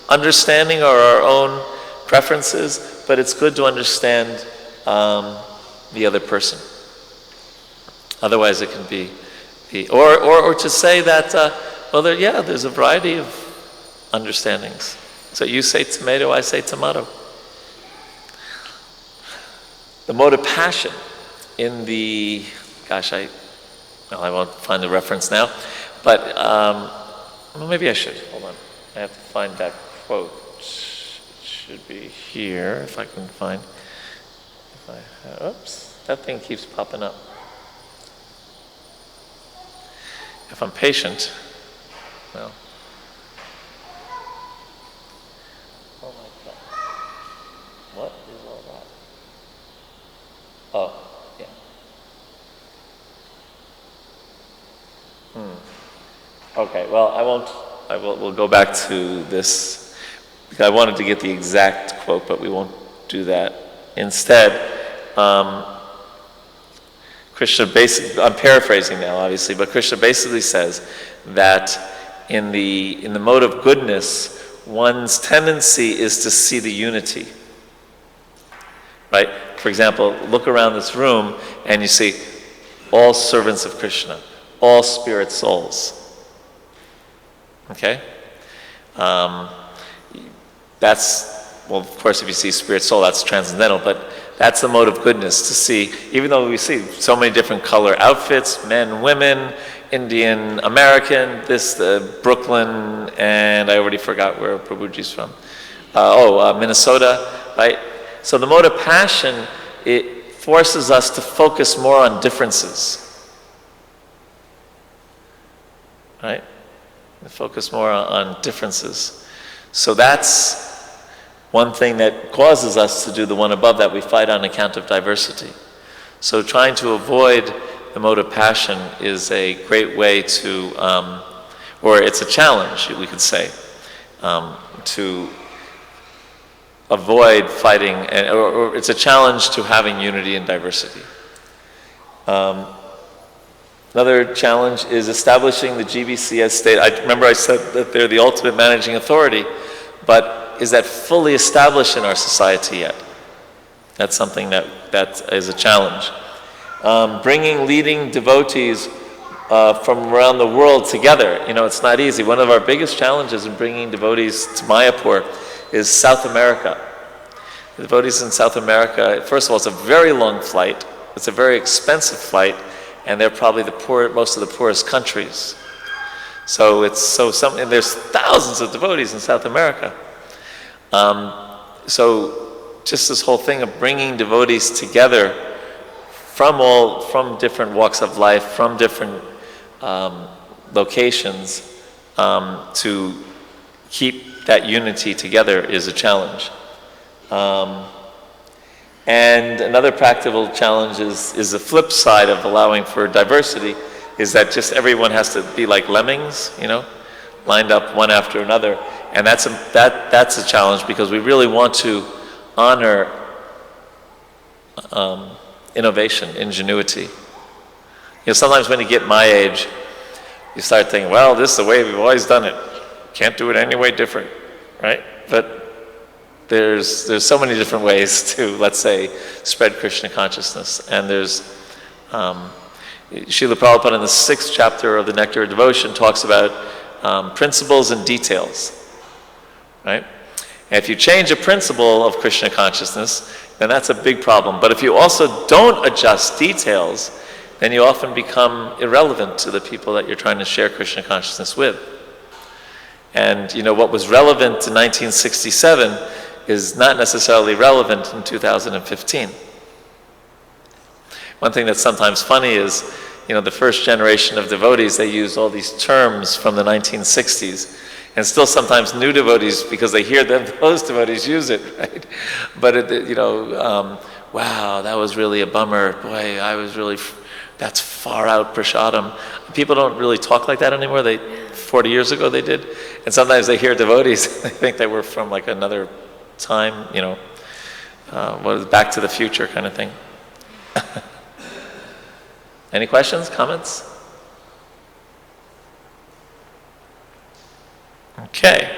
understanding or our own preferences, but it's good to understand the other person. Otherwise, it can be or to say that there's a variety of understandings. So you say tomato, I say tomato. The mode of passion in the I won't find the reference now, but maybe I should. Hold on, I have to find that quote. It should be here if I can find. Oops, that thing keeps popping up. If I'm patient, well. Oh my God. What is all that? Oh, yeah. Okay, well, we'll go back to this. Because I wanted to get the exact quote, but we won't do that. Instead, Krishna basically, I'm paraphrasing now obviously, but Krishna basically says that in the mode of goodness, one's tendency is to see the unity. Right? For example, look around this room and you see all servants of Krishna, all spirit souls. Okay? Well, of course, if you see spirit soul, that's transcendental, but that's the mode of goodness, to see, even though we see so many different color outfits, men, women, Indian, American, Brooklyn, and I already forgot where Prabhuji's from. Minnesota, right? So the mode of passion, it forces us to focus more on differences. Right? Focus more on differences. So that's one thing that causes us to do the one above, that we fight on account of diversity. So trying to avoid the mode of passion is a great way to, or it's a challenge, we could say, to avoid fighting, or it's a challenge to having unity and diversity. Another challenge is establishing the GBC as state. I remember I said that they're the ultimate managing authority, but is that fully established in our society yet? That's something that is a challenge. Bringing leading devotees from around the world together. It's not easy. One of our biggest challenges in bringing devotees to Mayapur is South America. The devotees in South America, first of all, it's a very long flight. It's a very expensive flight, and they're probably most of the poorest countries. So there's thousands of devotees in South America. So just this whole thing of bringing devotees together from different walks of life, from different locations, to keep that unity together is a challenge. And another practical challenge is the flip side of allowing for diversity, is that just everyone has to be like lemmings, lined up one after another. And that's a challenge, because we really want to honor innovation, ingenuity. Sometimes when you get my age, you start thinking, well, this is the way we've always done it. Can't do it any way different, right? But there's so many different ways to, let's say, spread Krishna consciousness. And there's, Srila Prabhupada in the 6th chapter of the Nectar of Devotion talks about principles and details, right? And if you change a principle of Krishna consciousness, then that's a big problem. But if you also don't adjust details, then you often become irrelevant to the people that you're trying to share Krishna consciousness with. And what was relevant in 1967 is not necessarily relevant in 2015. One thing that's sometimes funny is, the first generation of devotees, they use all these terms from the 1960s. And still sometimes new devotees, because they hear those devotees use it, right? But, wow, that was really a bummer. Boy, that's far out prasadam. People don't really talk like that anymore. 40 years ago they did. And sometimes they hear devotees, they think they were from like another time, Back to the Future kind of thing. Any questions, comments? Okay.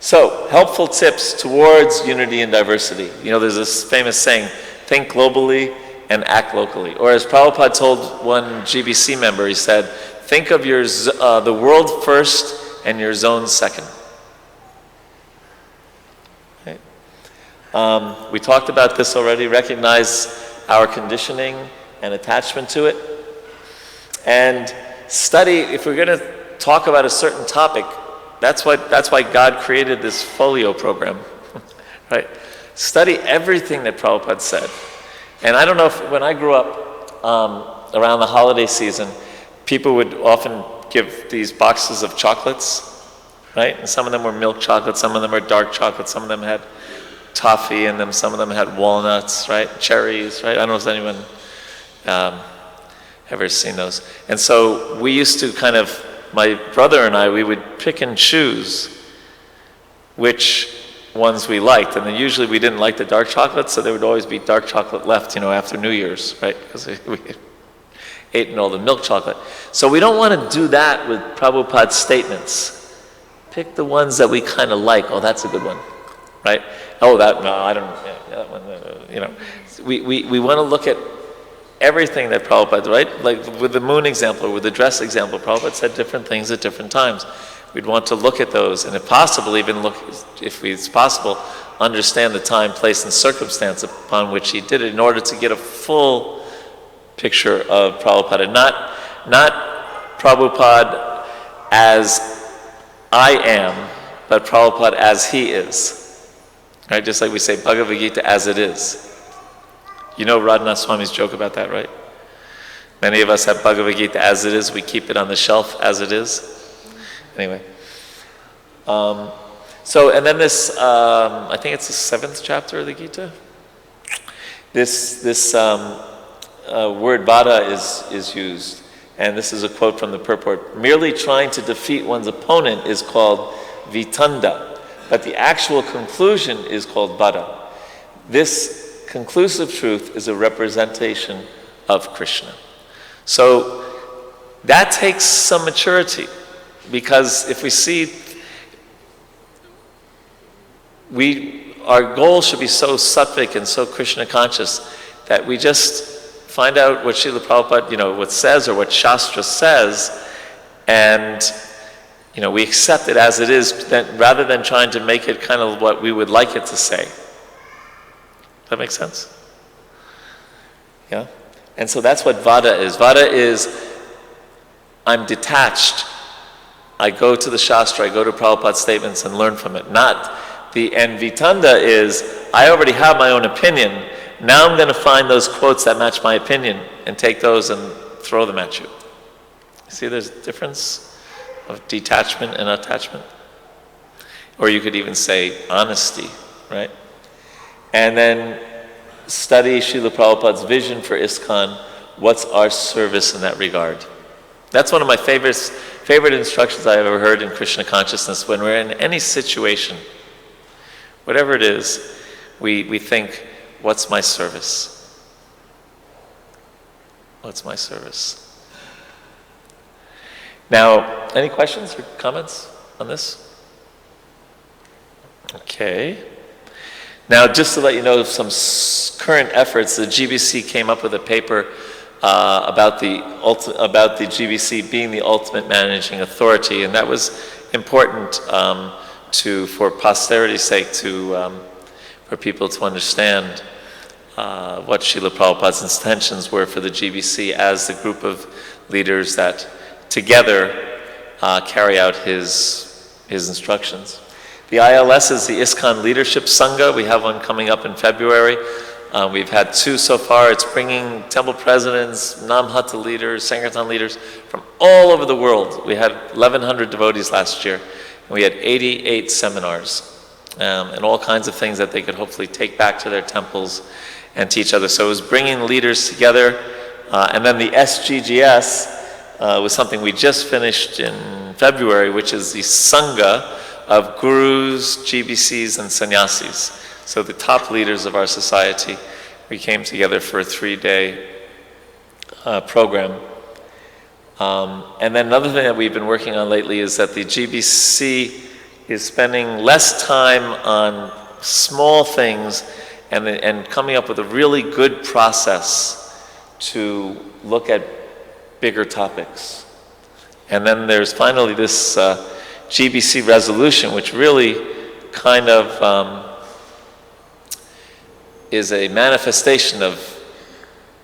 So, helpful tips towards unity and diversity. There's this famous saying, think globally and act locally. Or as Prabhupada told one GBC member, he said, think of the world first and your zone second. Okay. We talked about this already. Recognize our conditioning and attachment to it. And study, if we're going to talk about a certain topic, that's why God created this folio program, right? Study everything that Prabhupada said. And I don't know if when I grew up around the holiday season, people would often give these boxes of chocolates, right? And some of them were milk chocolate, some of them were dark chocolate, some of them had toffee in them, some of them had walnuts, right? Cherries, right? I don't know if anyone ever seen those. And so we used to my brother and I, we would pick and choose which ones we liked. And then usually we didn't like the dark chocolate, so there would always be dark chocolate left, after New Year's, right? Because we had eaten all the milk chocolate. So we don't want to do that with Prabhupada's statements. Pick the ones that we kind of like. Oh, that's a good one, right? Oh, I don't know. Yeah, that one, We want to look at everything that Prabhupada, right? Like with the moon example, or with the dress example, Prabhupada said different things at different times. We'd want to look at those, and if possible, even look, if it's possible, understand the time, place, and circumstance upon which he did it in order to get a full picture of Prabhupada. Not Prabhupada as I am, but Prabhupada as he is. Right? Just like we say Bhagavad Gita as it is. Radhanath Swami's joke about that, right? Many of us have Bhagavad Gita as it is. We keep it on the shelf as it is. Anyway. And then this, I think it's the 7th chapter of the Gita. This word vada is used. And this is a quote from the purport. Merely trying to defeat one's opponent is called vitanda. But the actual conclusion is called vada. This conclusive truth is a representation of Krishna. So that takes some maturity, because if we see, our goal should be so sattvic and so Krishna conscious that we just find out what Srila Prabhupada, what says or what Shastra says, and we accept it as it is, rather than trying to make it kind of what we would like it to say. Does that make sense? Yeah? And so that's what vada is. Vada is, I'm detached. I go to the Shastra, I go to Prabhupada's statements and learn from it. And vitanda is, I already have my own opinion. Now I'm going to find those quotes that match my opinion and take those and throw them at you. See, there's a difference of detachment and attachment. Or you could even say honesty, right? And then study Srila Prabhupada's vision for Iskcon. What's our service in that regard? That's one of my favorite instructions I ever heard in Krishna consciousness. When we're in any situation, whatever it is, we think, what's my service? What's my service? Now, any questions or comments on this? Okay. Now, just to let you know of some current efforts, the GBC came up with a paper about the GBC being the ultimate managing authority, and that was important for posterity's sake, for people to understand what Srila Prabhupada's intentions were for the GBC as the group of leaders that together carry out his instructions. The ILS is the Iskcon Leadership Sangha. We have one coming up in February. We've had 2 so far. It's bringing temple presidents, Namhata leaders, Sankirtan leaders from all over the world. We had 1,100 devotees last year, and we had 88 seminars, and all kinds of things that they could hopefully take back to their temples and teach others. So it was bringing leaders together. And then the SGGS was something we just finished in February, which is the Sangha of Gurus, GBCs, and Sannyasis. So the top leaders of our society, we came together for a 3-day program. And then another thing that we've been working on lately is that the GBC is spending less time on small things and coming up with a really good process to look at bigger topics. And then there's finally this GBC resolution, which really kind of is a manifestation of,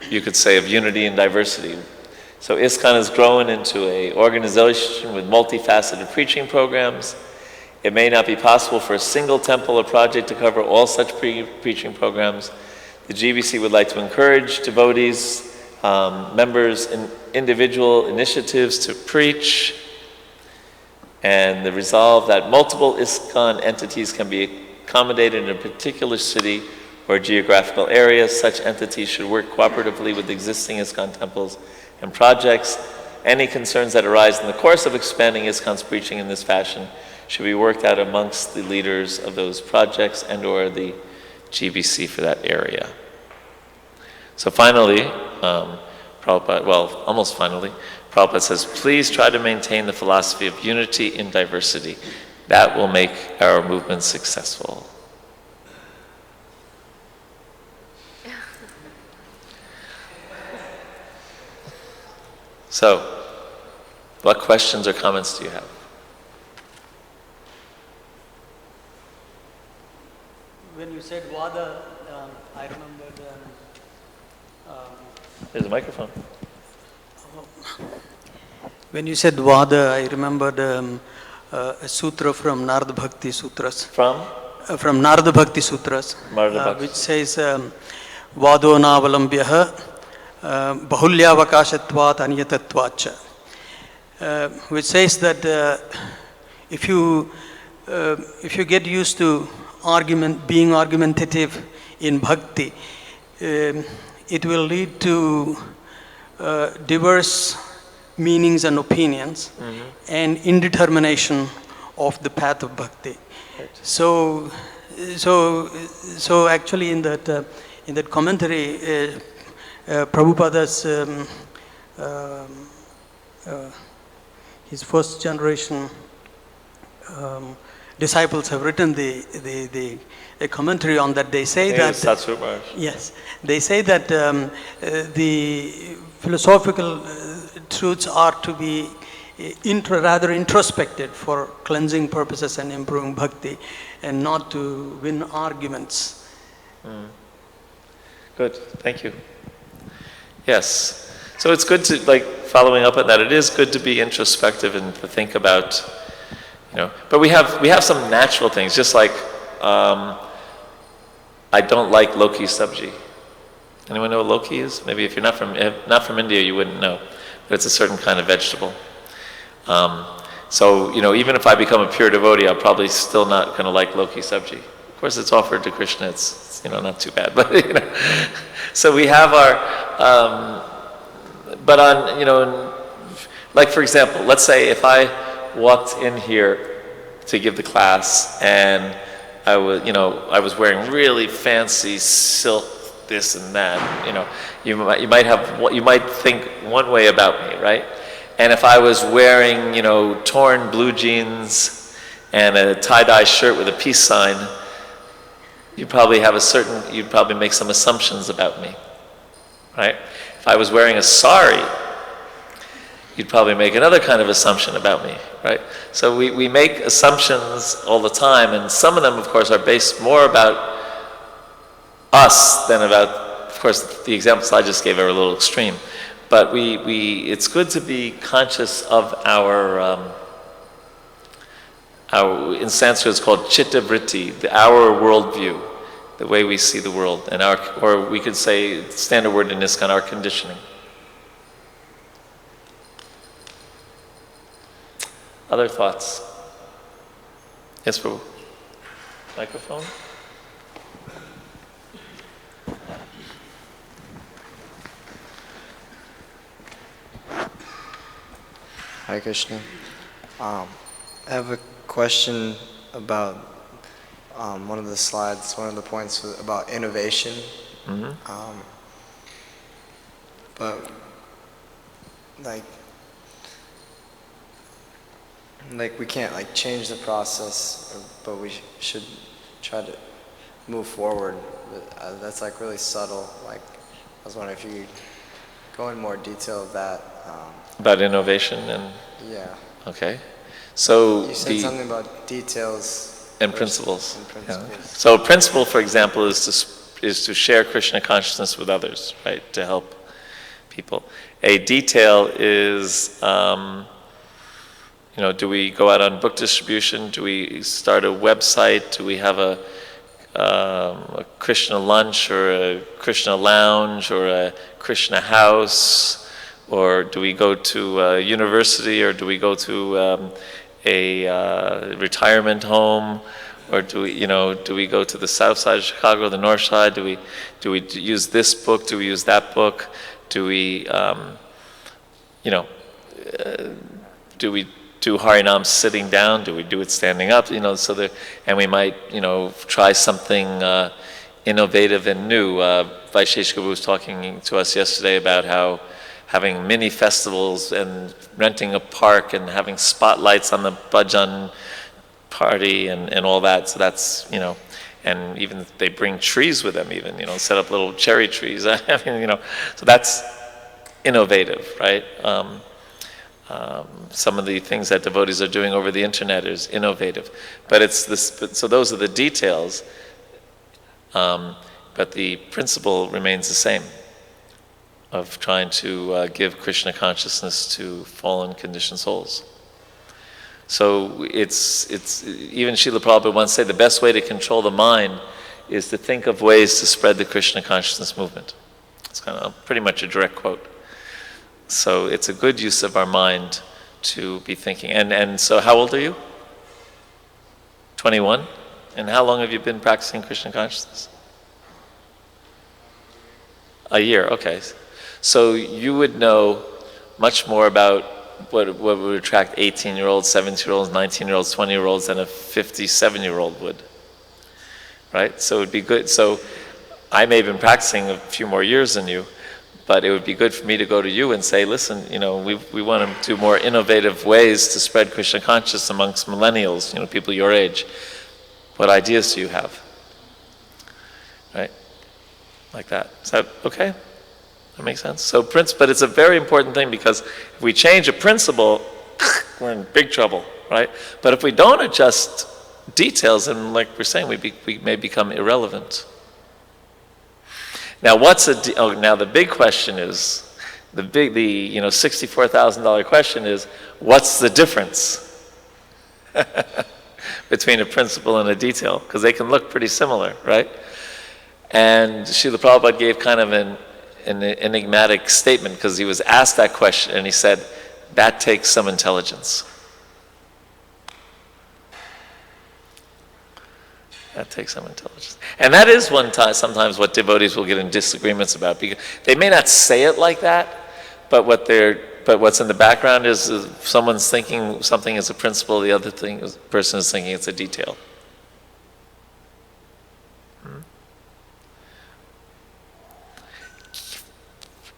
you could say, of unity and diversity. So Iskcon has grown into an organization with multifaceted preaching programs. It may not be possible for a single temple or project to cover all such preaching programs. The GBC would like to encourage devotees, members in individual initiatives to preach, and the resolve that multiple Iskcon entities can be accommodated in a particular city or geographical area. Such entities should work cooperatively with existing Iskcon temples and projects. Any concerns that arise in the course of expanding Iskcon's preaching in this fashion should be worked out amongst the leaders of those projects and or the GBC for that area. So finally, Prabhupada, well, almost finally, Prabhupada says, please try to maintain the philosophy of unity in diversity. That will make our movement successful. So, what questions or comments do you have? When you said Vada, I remembered... There's a microphone. When you said Vada, I remembered a sutra from Narada Bhakti Sutras. From? From Narada Bhakti Sutras, which says, Vado navalambhyaha bahulyavakashatvat anyatatvacha. Which says that if you get used to being argumentative in bhakti, it will lead to diverse meanings and opinions, and indetermination of the path of bhakti. Right. So actually in that commentary, Prabhupada's his first generation disciples have written the commentary on that. They say that yes, they say that the philosophical truths are to be rather introspected for cleansing purposes and improving bhakti, and not to win arguments. Good, thank you. Yes, so it's good to, like, following up on that, it is good to be introspective and to think about, but we have some natural things, just like I don't like Loki sabji. Anyone know what Loki is? Maybe if you're not from India, you wouldn't know, but it's a certain kind of vegetable. So even if I become a pure devotee, I'm probably still not going to like Loki sabji. Of course, it's offered to Krishna. It's not too bad, but So we have our, but on like for example, let's say if I walked in here to give the class and I was wearing really fancy silk this and that, you might think one way about me, right? And if I was wearing, torn blue jeans and a tie-dye shirt with a peace sign, you'd probably make some assumptions about me, right? If I was wearing a sari, you'd probably make another kind of assumption about me, right? So we make assumptions all the time, and some of them, of course, are based more about us than about, of course, the examples I just gave are a little extreme. But it's good to be conscious of our in Sanskrit it's called chitta vritti, our worldview, the way we see the world, and or we could say, standard word in Iskcon, our conditioning. Other thoughts? Yes, Prabhu. Microphone? Hare Krishna. I have a question about one of the slides, one of the points was about innovation. Mm-hmm. But like we can't change the process, but we should try to move forward. But, that's really subtle. I was wondering if you could go in more detail of that. About innovation and... Yeah. Okay. So you said something about details and principles. Yeah. So a principle, for example, is to share Krishna consciousness with others, right? To help people. A detail is, do we go out on book distribution? Do we start a website? Do we have a Krishna lunch or a Krishna lounge or a Krishna house? Or do we go to a university, or do we go to a retirement home, or do we go to the south side of Chicago, the north side? Do we use this book? Do we use that book? Do we do we do Harinam sitting down? Do we do it standing up? And we might try something innovative and new. Vaisheshika was talking to us yesterday about how having mini festivals and renting a park and having spotlights on the bhajan party and all that. So that's, and even they bring trees with them even, set up little cherry trees. I mean, so that's innovative, right? Some of the things that devotees are doing over the internet is innovative. But it's this, so those are the details, but the principle remains the same, of trying to give Krishna consciousness to fallen conditioned souls. So it's even Srila Prabhupada once said the best way to control the mind is to think of ways to spread the Krishna consciousness movement. It's kind of pretty much a direct quote. So it's a good use of our mind to be thinking. And so how old are you? 21? And how long have you been practicing Krishna consciousness? A year, okay. So you would know much more about what would attract 18-year-olds, 17-year-olds, 19-year-olds, 20-year-olds than a 57-year-old would, right? So it would be good. So I may have been practicing a few more years than you, but it would be good for me to go to you and say, listen, we want to do more innovative ways to spread Krishna consciousness amongst millennials, people your age. What ideas do you have? Right? Like that. Is that okay? That makes sense? So, but it's a very important thing, because if we change a principle, we're in big trouble, right? But if we don't adjust details, and like we're saying, we may become irrelevant. Now, now the big question is, the $64,000 question is, what's the difference between a principle and a detail? Because they can look pretty similar, right? And Srila Prabhupada gave kind of an enigmatic statement, because he was asked that question and he said, that takes some intelligence. That takes some intelligence. And that is sometimes what devotees will get in disagreements about, because they may not say it like that, but what's in the background is if someone's thinking something is a principle, the other person is thinking it's a detail.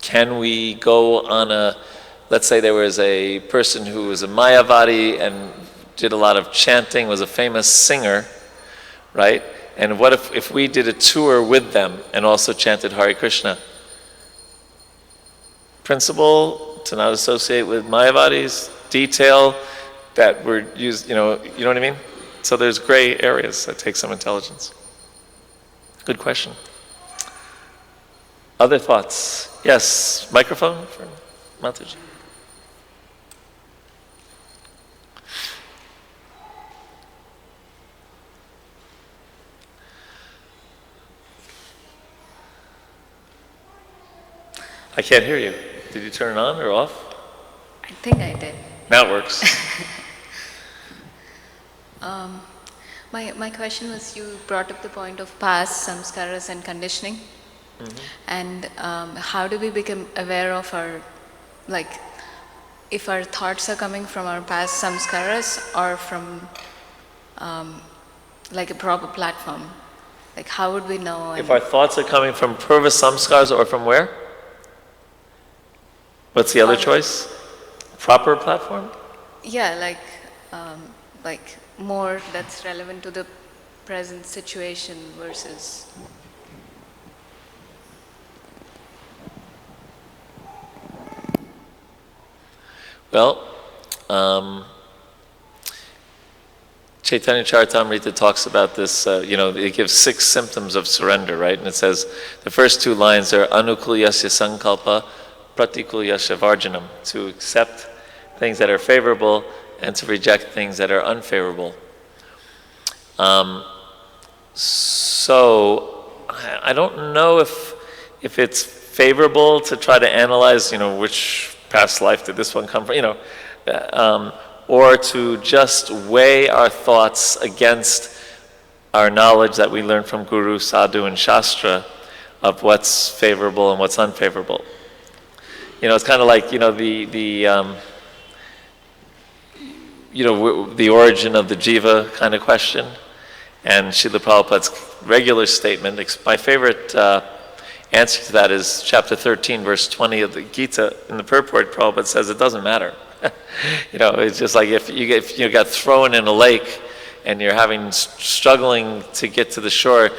Can we go on let's say there was a person who was a Mayavadi and did a lot of chanting, was a famous singer, right? And what if we did a tour with them and also chanted Hare Krishna? Principle to not associate with Mayavadis, detail that were used, you know what I mean? So there's gray areas that take some intelligence. Good question. Other thoughts? Yes, microphone for Mataji. I can't hear you. Did you turn it on or off? I think I did. Now it works. My question was, you brought up the point of past samskaras and conditioning. And how do we become aware of our, like, if our thoughts are coming from our past samskaras or from like a proper platform? Like, how would we know? If our thoughts are coming from purva samskars or from where? What's the other choice? Proper platform? Yeah, like more that's relevant to the present situation versus. Well, Chaitanya Charitamrita talks about this, it gives 6 symptoms of surrender, right? And it says, the first 2 lines are anukulyasya sankalpa, pratikulyasya varjanam, to accept things that are favorable and to reject things that are unfavorable. So I don't know if it's favorable to try to analyze, which past life did this one come from, or to just weigh our thoughts against our knowledge that we learn from Guru, Sadhu, and Shastra of what's favorable and what's unfavorable. It's kind of like, the origin of the jiva kind of question. And Srila Prabhupada's regular statement, my favorite answer to that is chapter 13, verse 20 of the Gita. In the purport, Prabhupada says it doesn't matter. It's just like if you got thrown in a lake and you're struggling to get to the shore,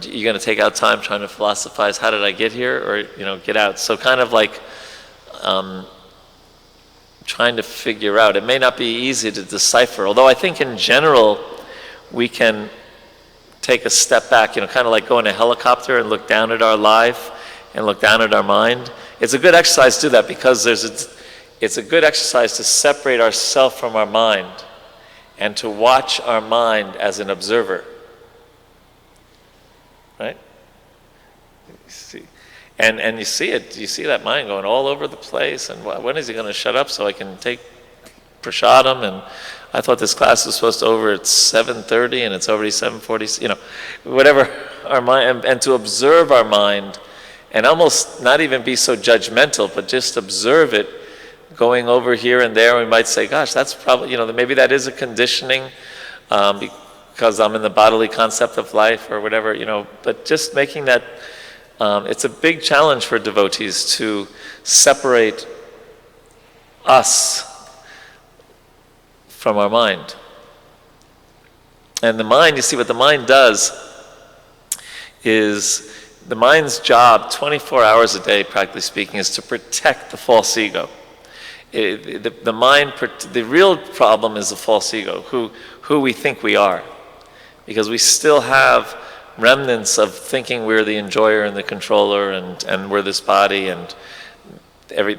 you're going to take out time trying to philosophize, how did I get here? Or, get out. So kind of like trying to figure out. It may not be easy to decipher, although I think in general we can take a step back, kind of like go in a helicopter and look down at our life and look down at our mind. It's a good exercise to do that because it's a good exercise to separate ourselves from our mind and to watch our mind as an observer. Right? And you see it, you see that mind going all over the place, and when is he going to shut up so I can take prasadam? And I thought this class was supposed to over at 7:30 and it's already 7:40, whatever our mind, and to observe our mind and almost not even be so judgmental, but just observe it going over here and there. We might say, gosh, that's probably, maybe that is a conditioning because I'm in the bodily concept of life or whatever, but just making that. It's a big challenge for devotees to separate us from our mind. And the mind, you see what the mind does is, the mind's job 24 hours a day, practically speaking, is to protect the false ego. The real problem is the false ego, who we think we are. Because we still have remnants of thinking we're the enjoyer and the controller and we're this body and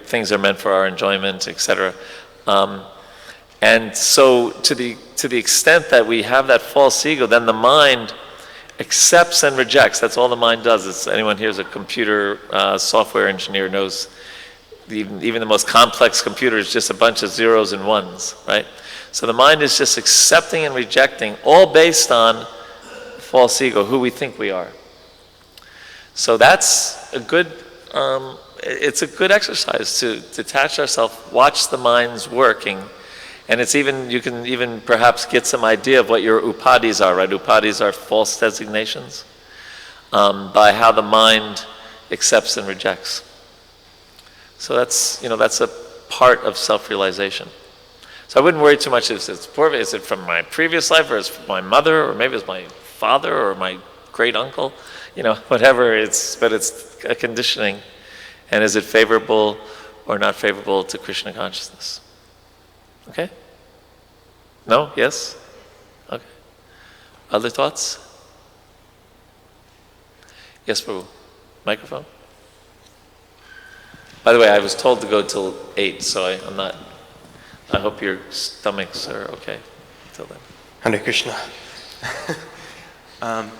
things are meant for our enjoyment, etc. And so to the extent that we have that false ego, then the mind accepts and rejects. That's all the mind does. Anyone here is a computer software engineer knows even the most complex computer is just a bunch of zeros and ones, right? So the mind is just accepting and rejecting, all based on false ego, who we think we are. So that's a good, it's a good exercise to detach ourselves, watch the mind's working, and you can even perhaps get some idea of what your upadhis are, right? Upadhis are false designations, by how the mind accepts and rejects. So that's a part of self-realization. So I wouldn't worry too much if it's poor. Is it from my previous life, or is it from my mother, or maybe it's my father or my great uncle, whatever. But it's a conditioning, and is it favorable or not favorable to Krishna consciousness? Okay. No? Yes? Okay. Other thoughts? Yes, Prabhu. Microphone? By the way, I was told to go till 8, so I hope your stomachs are okay till then. Hare Krishna. On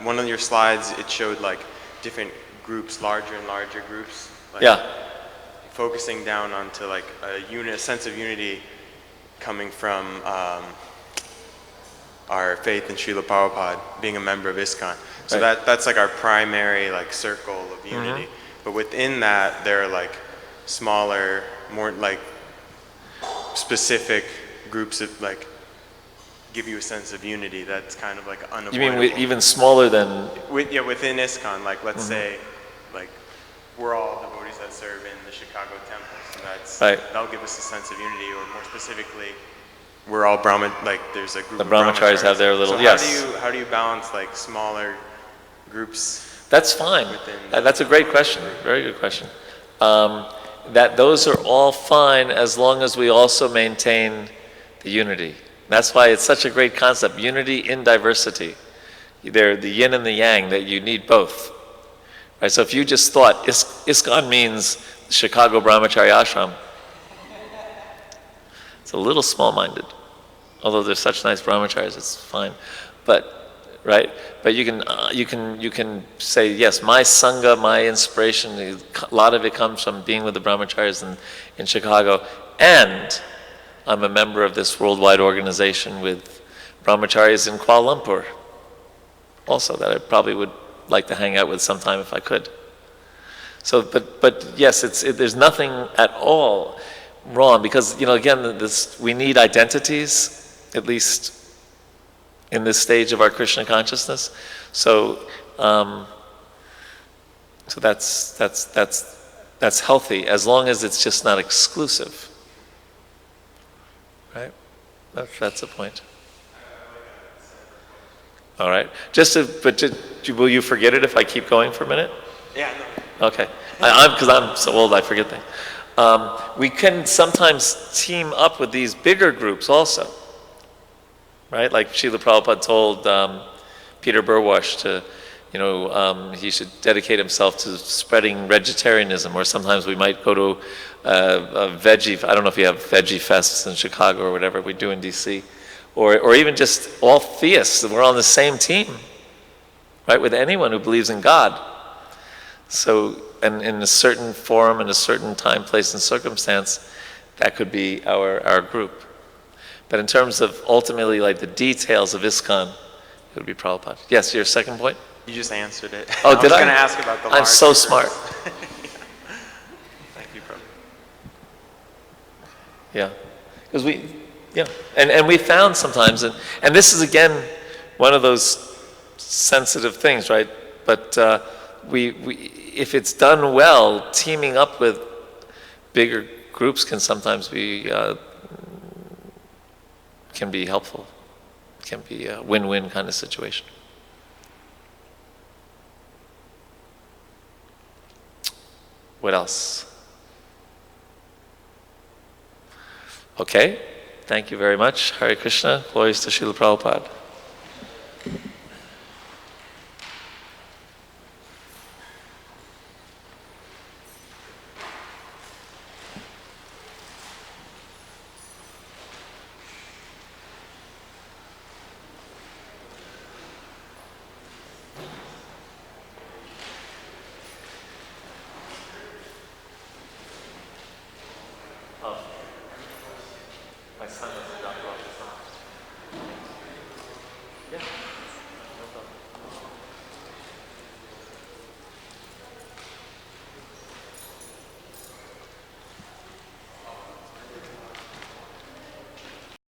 one of your slides, it showed like different groups, larger and larger groups. Like, yeah. Focusing down onto like a sense of unity coming from our faith in Srila Prabhupada, being a member of Iskcon. So right. that's like our primary like circle of unity. Mm-hmm. But within that, there are like smaller, more like specific groups of like give you a sense of unity that's kind of like unavoidable. You mean even smaller than? Within Iskcon, like let's say, like we're all devotees that serve in the Chicago temples, and that'll give us a sense of unity. Or more specifically, we're all there's a group. The of brahmacharis have their little. So yes. How do you balance like smaller groups? That's fine. That's a great question. Very good question. That those are all fine as long as we also maintain the unity. That's why it's such a great concept, unity in diversity. They're the yin and the yang, that you need both. Right? So if you just thought Iskcon means Chicago Brahmachari Ashram, it's a little small-minded. Although they're such nice brahmacharis, it's fine. But you can say, yes, my sangha, my inspiration, a lot of it comes from being with the brahmacharis in Chicago, and I'm a member of this worldwide organization with brahmacharis in Kuala Lumpur, also, that I probably would like to hang out with sometime if I could. So, but yes, there's nothing at all wrong, because again, we need identities, at least in this stage of our Krishna consciousness. So that's healthy, as long as it's just not exclusive. Right? That's the point. All right. Will you forget it if I keep going for a minute? Yeah, no. Okay. Because I'm so old, I forget things. We can sometimes team up with these bigger groups also. Right? Like Srila Prabhupada told Peter Burwash he should dedicate himself to spreading vegetarianism, or sometimes we might go to a veggie, I don't know if you have veggie fests in Chicago or whatever we do in DC, or even just all theists, we're on the same team, right, with anyone who believes in God. So, and in a certain forum, in a certain time, place, and circumstance, that could be our group. But in terms of ultimately like the details of Iskcon, it would be Prabhupada. Yes, your second point? You just answered it. Oh, did I? I was going to ask about the large I'm so smart. Thank you, Prabhu. Yeah. Because and we found sometimes, and this is again one of those sensitive things, right? But if it's done well, teaming up with bigger groups can sometimes be helpful. It can be a win-win kind of situation. What else? Okay, thank you very much. Hare Krishna, glories to Srila Prabhupada.